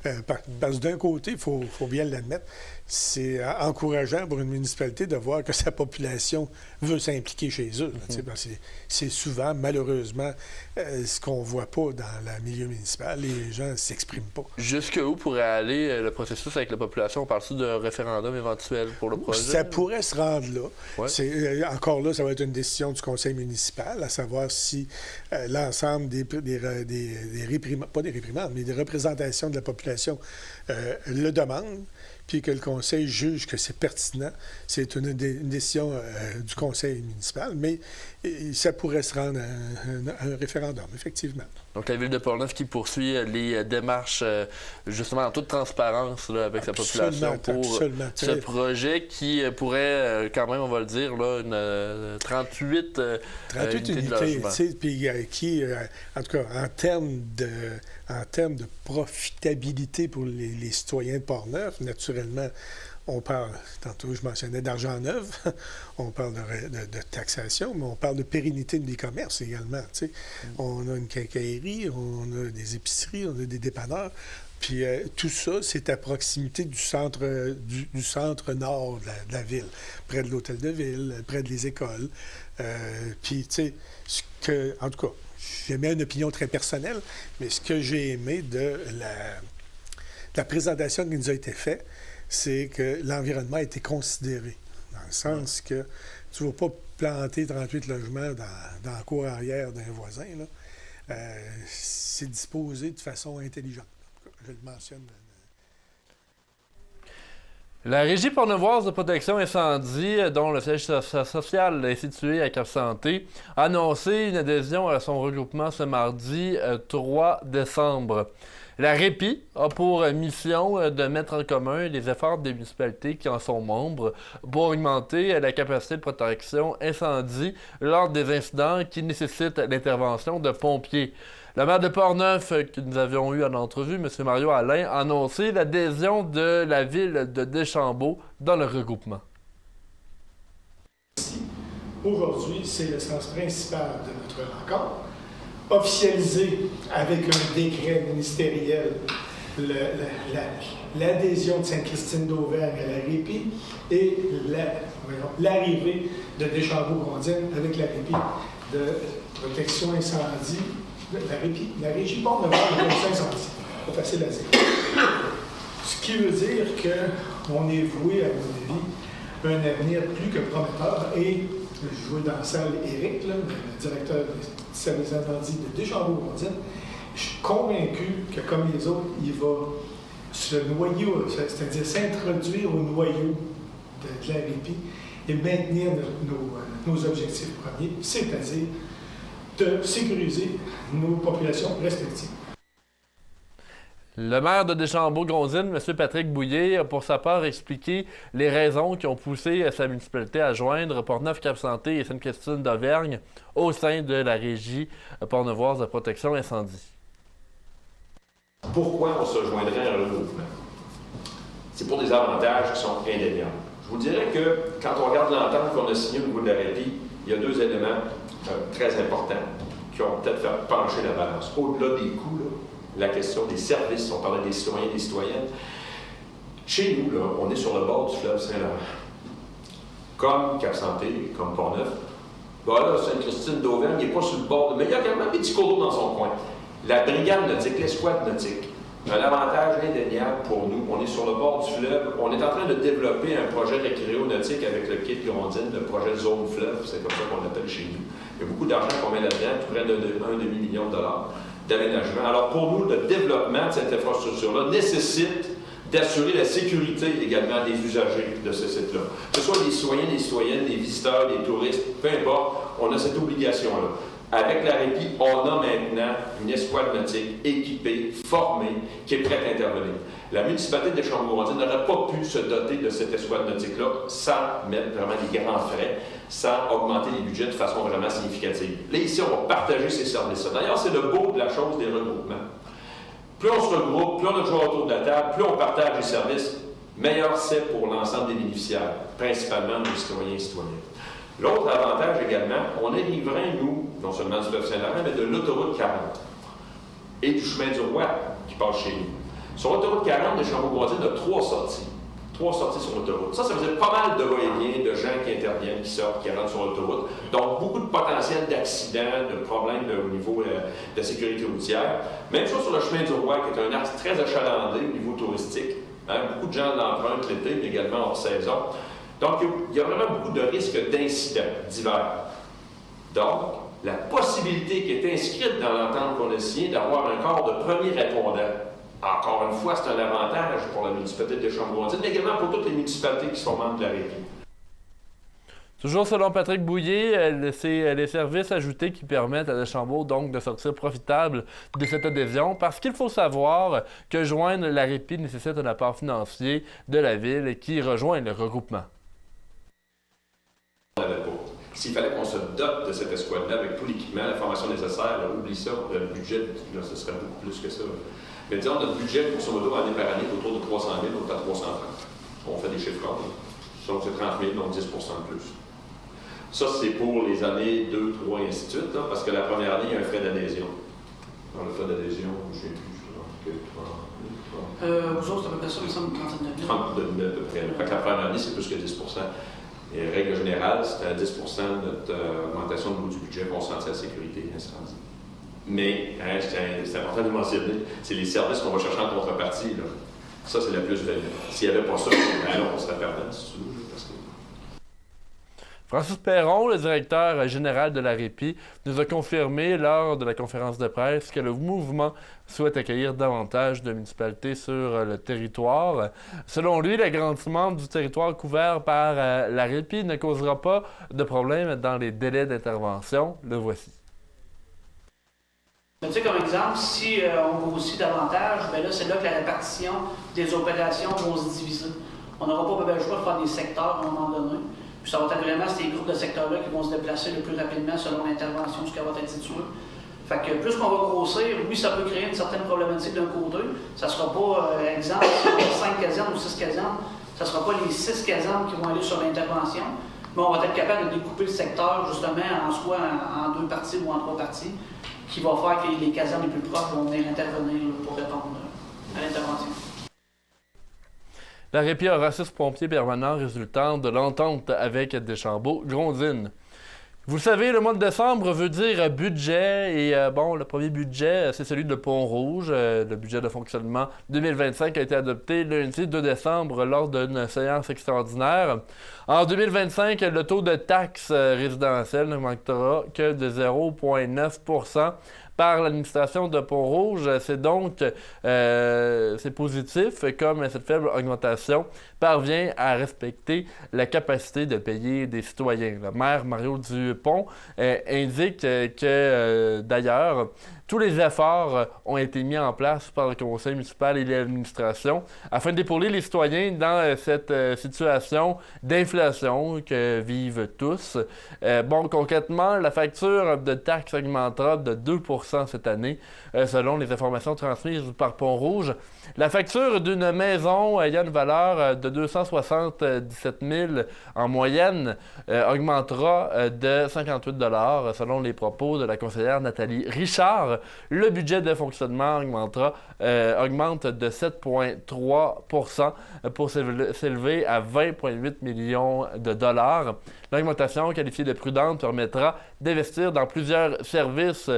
Speaker 25: cas. Parce que d'un côté, il faut bien l'admettre, c'est encourageant pour une municipalité de voir que sa population veut s'impliquer chez eux. Parce que c'est souvent, malheureusement, ce qu'on ne voit pas dans le milieu municipal. Les gens ne s'expriment pas.
Speaker 1: Jusqu'où pourrait aller le processus avec la population? On parle-tu d'un référendum éventuel pour le projet?
Speaker 25: Ça pourrait se rendre là. Ouais. Encore là, ça va être une décision du conseil municipal, à savoir si l'ensemble des réprimandes, pas des réprimandes, mais des représentations de la population le demandent, puis que le conseil juge que c'est pertinent. C'est une décision du conseil municipal, mais ça pourrait se rendre à un référendum, effectivement.
Speaker 1: Donc, la Ville de Portneuf qui poursuit les démarches, justement, en toute transparence là, avec sa population pour ce projet qui pourrait, quand même, on va le dire, là, une 38 unités de logement.
Speaker 25: Puis qui, en tout cas, en termes de profitabilité pour les citoyens de Portneuf, naturellement, on parle, tantôt je mentionnais d'argent neuf, on parle de taxation, mais on parle de pérennité des commerces également. On a une quincaillerie, on a des épiceries, on a des dépanneurs. Puis tout ça, c'est à proximité du centre nord de la ville, près de l'hôtel de ville, près des écoles. Puis, tu sais, en tout cas, j'aimais une opinion très personnelle, mais ce que j'ai aimé de la présentation qui nous a été faite, c'est que l'environnement a été considéré, dans le sens que tu ne vas pas planter 38 logements dans la cour arrière d'un voisin. Là. C'est disposé de façon intelligente. Je le mentionne.
Speaker 1: La Régie portneuvoise de protection incendie, dont le siège social est situé à Cap-Santé, a annoncé une adhésion à son regroupement ce mardi 3 décembre. La REPI a pour mission de mettre en commun les efforts des municipalités qui en sont membres pour augmenter la capacité de protection incendie lors des incidents qui nécessitent l'intervention de pompiers. Le maire de Portneuf, que nous avions eu en entrevue, M. Mario Alain, a annoncé l'adhésion de la ville de Deschambault dans le regroupement.
Speaker 25: Aujourd'hui, c'est l'essence principale de notre rencontre. Officialiser avec un décret ministériel l'adhésion de Sainte-Christine-d'Auvergne à la REPI et l'arrivée de Deschambault-Grondines avec la REPI de protection incendie, la Régie portneuvoise de protection incendie. Pas facile à dire. Ce qui veut dire qu'on est voué, à mon avis, à un avenir plus que prometteur et je vois dans la salle Éric, le directeur du service incendie de Deschambault-Grondines. Je suis convaincu que, comme les autres, il va se noyer, c'est-à-dire s'introduire au noyau de la REPI et maintenir nos objectifs premiers, c'est-à-dire de sécuriser nos populations respectives.
Speaker 1: Le maire de Deschambault-Grondines, M. Patrick Bouillet, a pour sa part expliqué les raisons qui ont poussé sa municipalité à joindre Portneuf-Cap-Santé et Sainte-Christine d'Auvergne au sein de la régie portneuvoise de protection incendie.
Speaker 2: Pourquoi on se joindrait à un regroupement? C'est pour des avantages qui sont indéniables. Je vous dirais que quand on regarde l'entente qu'on a signée au niveau de la REPI, il y a deux éléments très importants qui ont peut-être fait pencher la balance. Au-delà des coûts, là, la question des services, on parlait des citoyens et des citoyennes. Chez nous, là, on est sur le bord du fleuve Saint-Laurent. Comme Cap-Santé, comme Portneuf. Ben là, Sainte-Christine d'Auvergne, il n'est pas sur le bord, mais il y a quand même des petits cours d'eau dans son coin. La brigade nautique, l'escouade nautique, un avantage indéniable pour nous. On est sur le bord du fleuve. On est en train de développer un projet récréo-nautique avec le quai de Grondines, le projet Zone Fleuve, c'est comme ça qu'on l'appelle chez nous. Il y a beaucoup d'argent qu'on met là-dedans, tout près de 1,5 million de dollars d'aménagement. Alors pour nous, le développement de cette infrastructure-là nécessite d'assurer la sécurité également des usagers de ce site-là. Que ce soit des citoyens, des citoyennes, des visiteurs, des touristes, peu importe, on a cette obligation-là. Avec la REPI, on a maintenant une escouade nautique équipée, formée, qui est prête à intervenir. La municipalité de Deschambault-Grondines n'aurait pas pu se doter de cette escouade nautique-là sans mettre vraiment des grands frais, sans augmenter les budgets de façon vraiment significative. Là, ici, on va partager ces services-là. D'ailleurs, c'est le beau de la chose des regroupements. Plus on se regroupe, plus on a de joueurs autour de la table, plus on partage les services, meilleur c'est pour l'ensemble des bénéficiaires, principalement nos citoyens et citoyennes. L'autre avantage également, on est riverains, nous, non seulement du fleuve Saint-Laurent, mais de l'autoroute 40 et du chemin du Roi qui passe chez nous. Sur l'autoroute 40, Deschambault-Grondines a 3 sorties. 3 sorties sur l'autoroute. Ça faisait pas mal de va-et-vient, de gens qui interviennent, qui sortent, qui rentrent sur l'autoroute. Donc, beaucoup de potentiel d'accidents, de problèmes au niveau de la sécurité routière. Même chose sur le chemin du Roi, qui est un axe très achalandé au niveau touristique. Hein? Beaucoup de gens l'empruntent l'été, mais également hors saison. Donc, il y a vraiment beaucoup de risques d'incidents divers. Donc, la possibilité qui est inscrite dans l'entente qu'on a signée d'avoir un corps de premier répondant, encore une fois, c'est un avantage pour la municipalité de Deschambault-Grondines, mais également pour toutes les municipalités qui sont membres de la REPI.
Speaker 1: Toujours selon Patrick Bouillet, c'est les services ajoutés qui permettent à Deschambault donc de sortir profitable de cette adhésion, parce qu'il faut savoir que joindre la REPI nécessite un apport financier de la ville qui rejoint le regroupement.
Speaker 2: S'il fallait qu'on se dote de cette escouade-là avec tout l'équipement, la formation nécessaire, là, oublie ça, le budget, là, ce serait beaucoup plus que ça. Mais disons, notre budget, grosso modo, année par année, est autour de 300 000, autour de 330. On fait des chiffres ronds. Donc, c'est 30 000, donc 10 % de plus. Ça, c'est pour les années 2, 3 et ainsi de suite, là, parce que la première année, il y a un frais d'adhésion. Dans le frais d'adhésion, je ne sais plus,
Speaker 3: vous autres, c'est à peu près ça, il me semble, 39 000.
Speaker 2: 32 000 à peu près. Fait que la première année, c'est plus que 10 %. Et règle générale, c'est à 10 % de notre augmentation de niveau du budget consenti à la sécurité incendie. Mais, hein, c'est important de mentionner, c'est les services qu'on va chercher en contrepartie. Là. Ça, c'est la plus-value. S'il n'y avait pas ça, alors on serait perdant, si tu veux. Parce que...
Speaker 1: Francis Perron, le directeur général de la REPI, nous a confirmé lors de la conférence de presse que le mouvement souhaite accueillir davantage de municipalités sur le territoire. Selon lui, l'agrandissement du territoire couvert par la REPI ne causera pas de problème dans les délais d'intervention. Le voici.
Speaker 3: Tu sais, comme exemple, si on grossit davantage, bien là, c'est là que la répartition des opérations vont se diviser. On n'aura pas le choix de faire des secteurs à un moment donné. Puis ça va être vraiment ces groupes de secteurs-là qui vont se déplacer le plus rapidement selon l'intervention, ce qui va être situé. Fait que plus qu'on va grossir, oui, ça peut créer une certaine problématique d'un côté. Ça ne sera pas, exemple, si on a 5 casernes ou 6 casernes, ça ne sera pas les 6 casernes qui vont aller sur l'intervention, mais on va être capable de découper le secteur justement en soit en 2 parties ou en 3 parties, qui va faire que les casernes les plus proches vont venir intervenir pour répondre à l'intervention.
Speaker 1: La REPI aura 6 pompiers permanents résultant de l'entente avec Deschambault-Grondines. Vous le savez, le mois de décembre veut dire budget et le premier budget, c'est celui de Pont-Rouge. Le budget de fonctionnement 2025 a été adopté lundi 2 décembre lors d'une séance extraordinaire. En 2025, le taux de taxe résidentielle n'augmentera que de 0,9 % par l'administration de Pont-Rouge. C'est donc c'est positif, comme cette faible augmentation parvient à respecter la capacité de payer des citoyens. Le maire Mario Dupont indique que, d'ailleurs, Tous les efforts ont été mis en place par le conseil municipal et l'administration afin d'épauler les citoyens dans cette situation d'inflation que vivent tous. Concrètement, la facture de taxes augmentera de 2 % cette année, selon les informations transmises par Pont-Rouge. La facture d'une maison ayant une valeur de 277 000 en moyenne augmentera de 58 $, selon les propos de la conseillère Nathalie Richard. Le budget de fonctionnement augmente de 7,3 % pour s'élever à 20,8 millions de $. L'augmentation qualifiée de prudente permettra d'investir dans plusieurs services.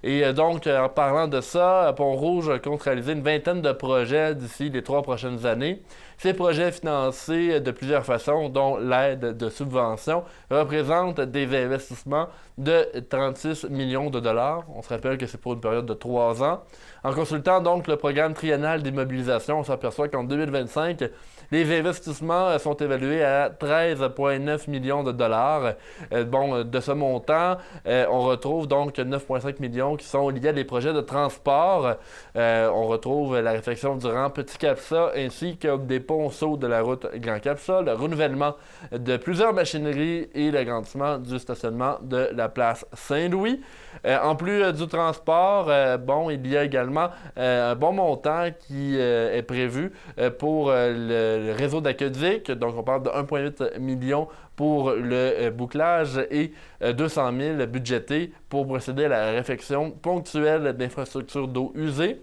Speaker 1: Et donc, en parlant de ça, Pont-Rouge compte réaliser une vingtaine de projets d'ici les 3 prochaines années. Ces projets financés de plusieurs façons, dont l'aide de subvention, représentent des investissements de 36 millions de $. On se rappelle que c'est pour une période de 3 ans. En consultant donc le programme triennal d'immobilisation, on s'aperçoit qu'en 2025, les investissements sont évalués à 13,9 millions de $. De ce montant, on retrouve donc 9,5 millions qui sont liés à des projets de transport. On retrouve la réfection du rang Petit Capsa ainsi que des ponceaux de la route Grand Capsa, le renouvellement de plusieurs machineries et l'agrandissement du stationnement de la place Saint-Louis. En plus du transport, il y a également un bon montant qui est prévu pour le réseau d'aqueduc. Donc, on parle de 1,8 million pour le bouclage et 200 000 budgétés pour procéder à la réfection ponctuelle d'infrastructures d'eau usée.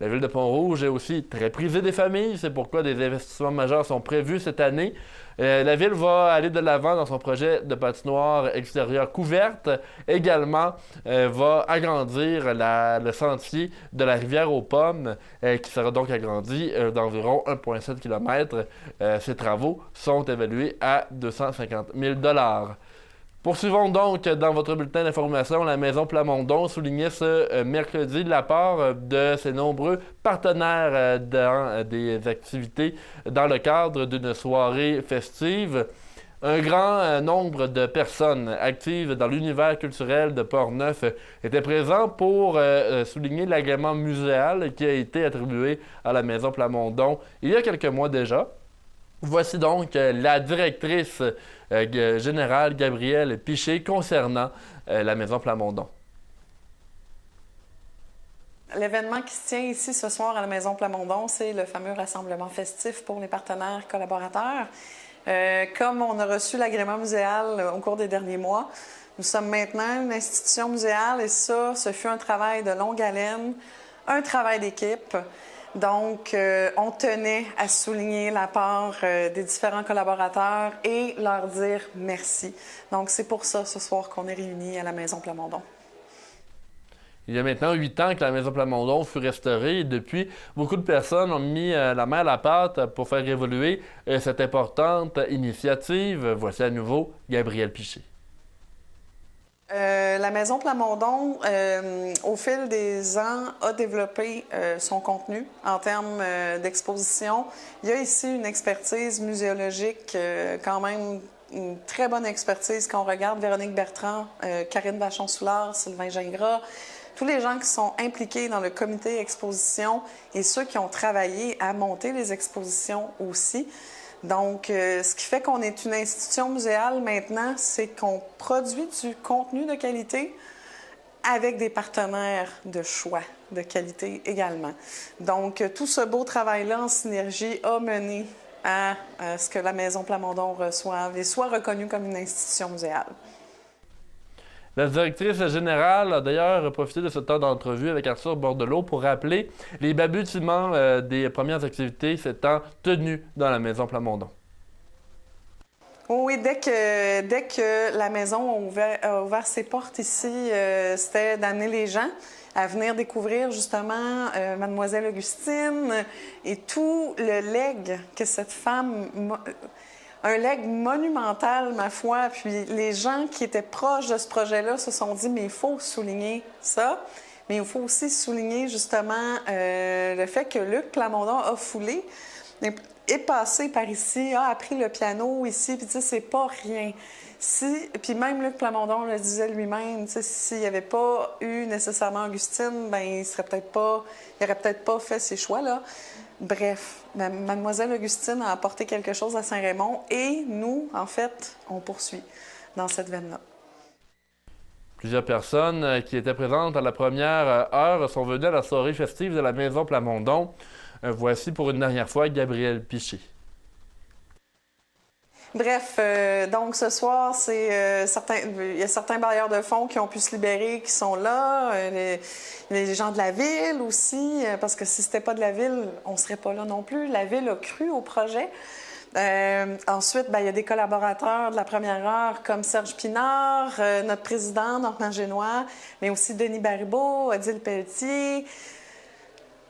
Speaker 1: La ville de Pont-Rouge est aussi très prisée des familles, c'est pourquoi des investissements majeurs sont prévus cette année. La ville va aller de l'avant dans son projet de patinoire extérieure couverte. Également, va agrandir le sentier de la rivière aux Pommes, qui sera donc agrandi d'environ 1,7 km. Ces travaux sont évalués à 250 000 $. Poursuivons donc dans votre bulletin d'information. La Maison Plamondon soulignait ce mercredi la part de ses nombreux partenaires dans des activités dans le cadre d'une soirée festive. Un grand nombre de personnes actives dans l'univers culturel de Portneuf étaient présents pour souligner l'agrément muséal qui a été attribué à la Maison Plamondon il y a quelques mois déjà. Voici donc la directrice générale Gabrielle Piché concernant la Maison Plamondon.
Speaker 4: L'événement qui se tient ici ce soir à la Maison Plamondon, c'est le fameux rassemblement festif pour les partenaires collaborateurs. Comme on a reçu l'agrément muséal au cours des derniers mois, nous sommes maintenant une institution muséale et ça, ce fut un travail de longue haleine, un travail d'équipe. Donc, on tenait à souligner la part des différents collaborateurs et leur dire merci. Donc, c'est pour ça, ce soir, qu'on est réunis à la Maison Plamondon.
Speaker 1: Il y a maintenant 8 ans que la Maison Plamondon fut restaurée et depuis, beaucoup de personnes ont mis la main à la pâte pour faire évoluer cette importante initiative. Voici à nouveau Gabrielle Piché.
Speaker 4: La Maison Plamondon, au fil des ans, a développé son contenu en termes d'exposition. Il y a ici une expertise muséologique, quand même une très bonne expertise quand on regarde Véronique Bertrand, Karine Vachon-Soulard, Sylvain Gingras, tous les gens qui sont impliqués dans le comité exposition et ceux qui ont travaillé à monter les expositions aussi. Donc, ce qui fait qu'on est une institution muséale maintenant, c'est qu'on produit du contenu de qualité avec des partenaires de choix de qualité également. Donc, tout ce beau travail-là en synergie a mené à ce que la Maison Plamondon reçoive et soit reconnue comme une institution muséale.
Speaker 1: La directrice générale a d'ailleurs profité de ce temps d'entrevue avec Arthur Bordelot pour rappeler les balbutiements des premières activités s'étant tenues dans la Maison Plamondon.
Speaker 4: Oui, dès que la maison a ouvert ses portes ici, c'était d'amener les gens à venir découvrir justement Mademoiselle Augustine et tout le legs que cette femme... Un legs monumental, ma foi. Puis les gens qui étaient proches de ce projet-là se sont dit, mais il faut souligner ça. Mais il faut aussi souligner justement le fait que Luc Plamondon a foulé, est passé par ici, a appris le piano ici. Puis tu sais, c'est pas rien. Puis même Luc Plamondon le disait lui-même, s'il n'y avait pas eu nécessairement Augustine, ben il n'aurait peut-être pas fait ces choix-là. Bref, Mademoiselle Augustine a apporté quelque chose à Saint-Raymond et nous, en fait, on poursuit dans cette veine-là.
Speaker 1: Plusieurs personnes qui étaient présentes à la première heure sont venues à la soirée festive de la Maison Plamondon. Voici pour une dernière fois Gabrielle Piché.
Speaker 4: Bref, donc ce soir, il y a certains bailleurs de fonds qui ont pu se libérer, qui sont là, les gens de la ville aussi, parce que si c'était pas de la ville, on serait pas là non plus. La ville a cru au projet. Ensuite, il y a des collaborateurs de la première heure comme Serge Pinard, notre président, Normand Génois, mais aussi Denis Baribeau, Odile Pelletier.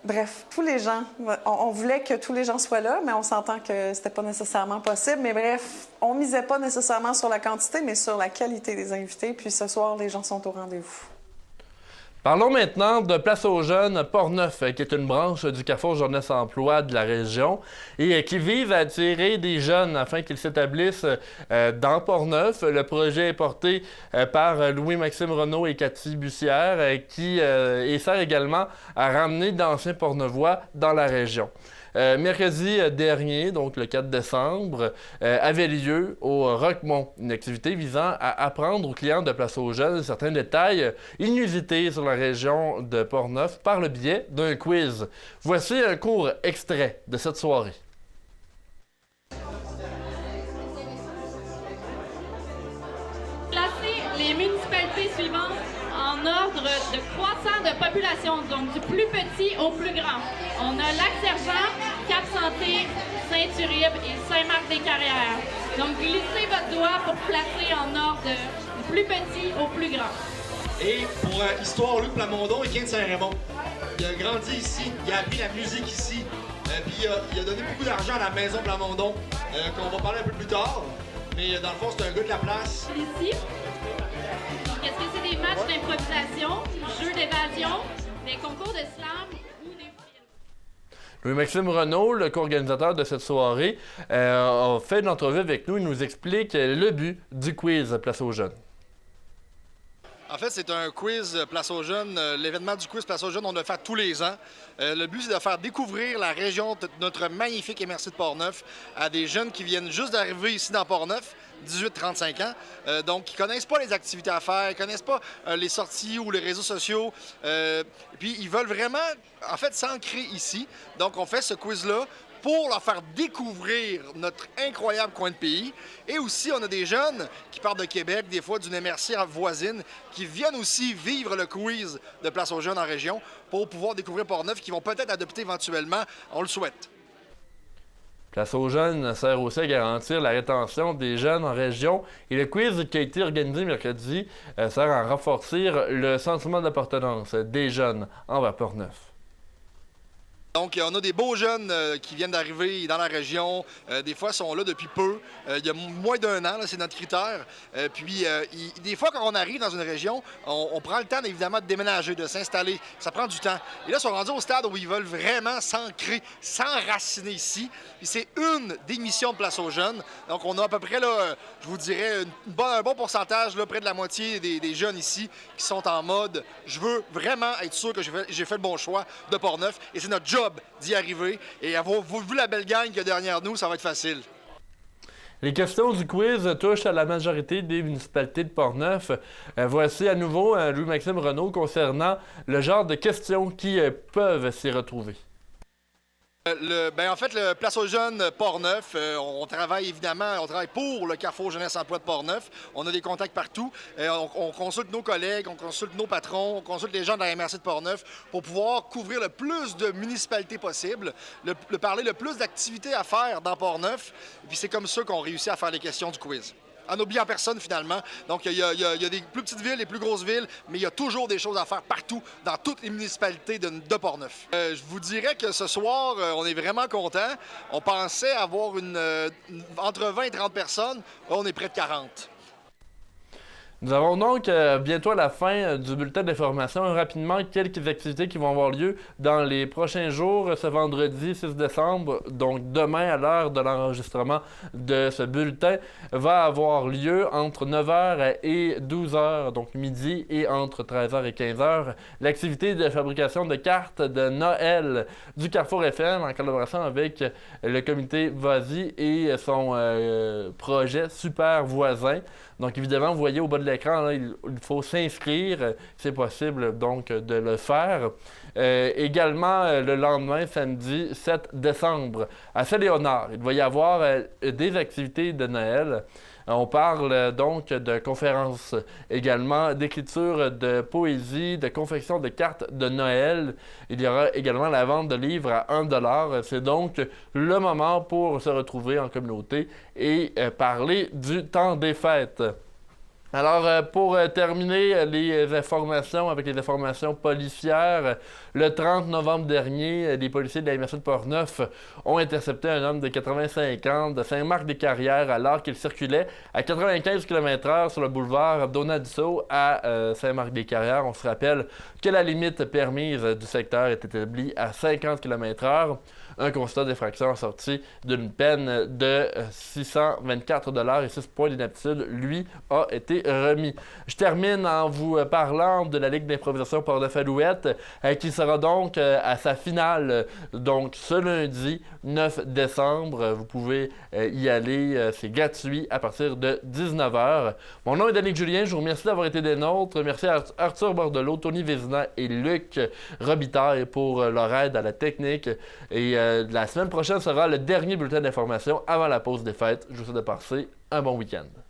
Speaker 4: Bref, tous les gens. On voulait que tous les gens soient là, mais on s'entend que c'était pas nécessairement possible. Mais bref, on misait pas nécessairement sur la quantité, mais sur la qualité des invités. Puis ce soir, les gens sont au rendez-vous.
Speaker 1: Parlons maintenant de Place aux Jeunes Portneuf, qui est une branche du Carrefour Jeunesse Emploi de la région et qui vise à attirer des jeunes afin qu'ils s'établissent dans Portneuf. Le projet est porté par Louis-Maxime Renaud et Cathy Bussière qui sert également à ramener d'anciens Portneuvois dans la région. Mercredi dernier, donc le 4 décembre, avait lieu au Roquemont, une activité visant à apprendre aux clients de Place aux Jeunes certains détails inusités sur la région de Portneuf par le biais d'un quiz. Voici un court extrait de cette soirée.
Speaker 5: Classer les municipalités suivantes en ordre de croissant de population, donc du plus petit au plus grand. On a Lac-Sergent, Cap-Santé, Saint-Uribe et Saint-Marc-des-Carrières. Donc, glissez votre doigt pour placer en ordre du plus petit au plus grand.
Speaker 6: Et pour histoire, Luc Plamondon, il vient de Saint-Raymond. Il a grandi ici, il a appris la musique ici, puis il a donné beaucoup d'argent à la Maison Plamondon, qu'on va parler un peu plus tard. Mais dans le fond, c'est un gars de la place.
Speaker 5: Ici. Donc, est-ce que c'est des matchs d'improvisation, jeux d'évasion, des concours de slam ou des films?
Speaker 1: Louis-Maxime Renaud, le co-organisateur de cette soirée, a fait une entrevue avec nous. Il nous explique le but du quiz Place aux Jeunes.
Speaker 6: En fait, c'est un quiz Place aux Jeunes. L'événement du quiz Place aux Jeunes, on le fait tous les ans. Le but, c'est de faire découvrir la région de notre magnifique MRC de Portneuf à des jeunes qui viennent juste d'arriver ici dans Portneuf, 18-35 ans. Donc, qui ne connaissent pas les activités à faire, ils ne connaissent pas les sorties ou les réseaux sociaux. Puis, ils veulent vraiment, en fait, s'ancrer ici. Donc, on fait ce quiz-là pour leur faire découvrir notre incroyable coin de pays. Et aussi, on a des jeunes qui partent de Québec, des fois d'une MRC voisine, qui viennent aussi vivre le quiz de Place aux Jeunes en région pour pouvoir découvrir Portneuf, qui vont peut-être adopter éventuellement, on le souhaite.
Speaker 1: Place aux Jeunes sert aussi à garantir la rétention des jeunes en région et le quiz qui a été organisé mercredi sert à renforcer le sentiment d'appartenance des jeunes envers Portneuf.
Speaker 6: Donc, on a des beaux jeunes qui viennent d'arriver dans la région. Des fois, ils sont là depuis peu. Il y a moins d'un an, c'est notre critère. Puis, des fois, quand on arrive dans une région, on prend le temps, évidemment, de déménager, de s'installer. Ça prend du temps. Et là, ils sont rendus au stade où ils veulent vraiment s'ancrer, s'enraciner ici. Puis, c'est une des missions de Place aux Jeunes. Donc, on a à peu près, là, je vous dirais, un bon pourcentage, là, près de la moitié des jeunes ici qui sont en mode « Je veux vraiment être sûr que j'ai fait le bon choix de Portneuf. » Et c'est notre job d'y arriver. Et avoir vu la belle gang qu'il y a derrière nous, ça va être facile.
Speaker 1: Les questions du quiz touchent à la majorité des municipalités de Portneuf. Voici à nouveau Louis-Maxime Renaud concernant le genre de questions qui peuvent s'y retrouver.
Speaker 6: En fait, le Place aux Jeunes Portneuf, on travaille évidemment, on travaille pour le Carrefour Jeunesse Emploi de Portneuf. On a des contacts partout. On consulte nos collègues, on consulte nos patrons, on consulte les gens de la MRC de Portneuf pour pouvoir couvrir le plus de municipalités possible, parler le plus d'activités à faire dans Portneuf. Et puis c'est comme ça qu'on réussit à faire les questions du quiz. En oubliant personne, finalement. Donc, il y a des plus petites villes, des plus grosses villes, mais il y a toujours des choses à faire partout, dans toutes les municipalités de Portneuf. Je vous dirais que ce soir, on est vraiment contents. On pensait avoir entre 20 et 30 personnes. On est près de 40.
Speaker 1: Nous avons donc bientôt à la fin du bulletin d'information rapidement quelques activités qui vont avoir lieu dans les prochains jours. Ce vendredi 6 décembre, donc demain à l'heure de l'enregistrement de ce bulletin, va avoir lieu entre 9h et 12h, donc midi, et entre 13h et 15h, l'activité de fabrication de cartes de Noël du Carrefour FM en collaboration avec le comité Vas-y et son projet Super Voisin. Donc, évidemment, vous voyez au bas de l'écran, là, il faut s'inscrire. C'est possible, donc, de le faire. Également, le lendemain, samedi 7 décembre, à Saint-Léonard, il va y avoir des activités de Noël. On parle donc de conférences, également d'écriture de poésie, de confection de cartes de Noël. Il y aura également la vente de livres à 1$. C'est donc le moment pour se retrouver en communauté et parler du temps des fêtes. Alors, pour terminer les informations avec les informations policières, le 30 novembre dernier, les policiers de la MRC de Portneuf ont intercepté un homme de 85 ans de Saint-Marc-des-Carrières alors qu'il circulait à 95 km/h sur le boulevard Abdo-Nassau à Saint-Marc-des-Carrières. On se rappelle que la limite permise du secteur est établie à 50 km/h. Un constat d'infraction assorti d'une peine de 624$ et 6 points d'inaptitude, lui, a été remis. Je termine en vous parlant de la Ligue d'improvisation Port-Neuf-Alouette qui sera donc à sa finale, donc ce lundi 9 décembre. Vous pouvez y aller, c'est gratuit à partir de 19h. Mon nom est Danick Julien, je vous remercie d'avoir été des nôtres. Merci à Arthur Bordelot, Tony Vézina et Luc Robitaille pour leur aide à la technique. Et la semaine prochaine sera le dernier bulletin d'information avant la pause des fêtes. Je vous souhaite de passer un bon week-end.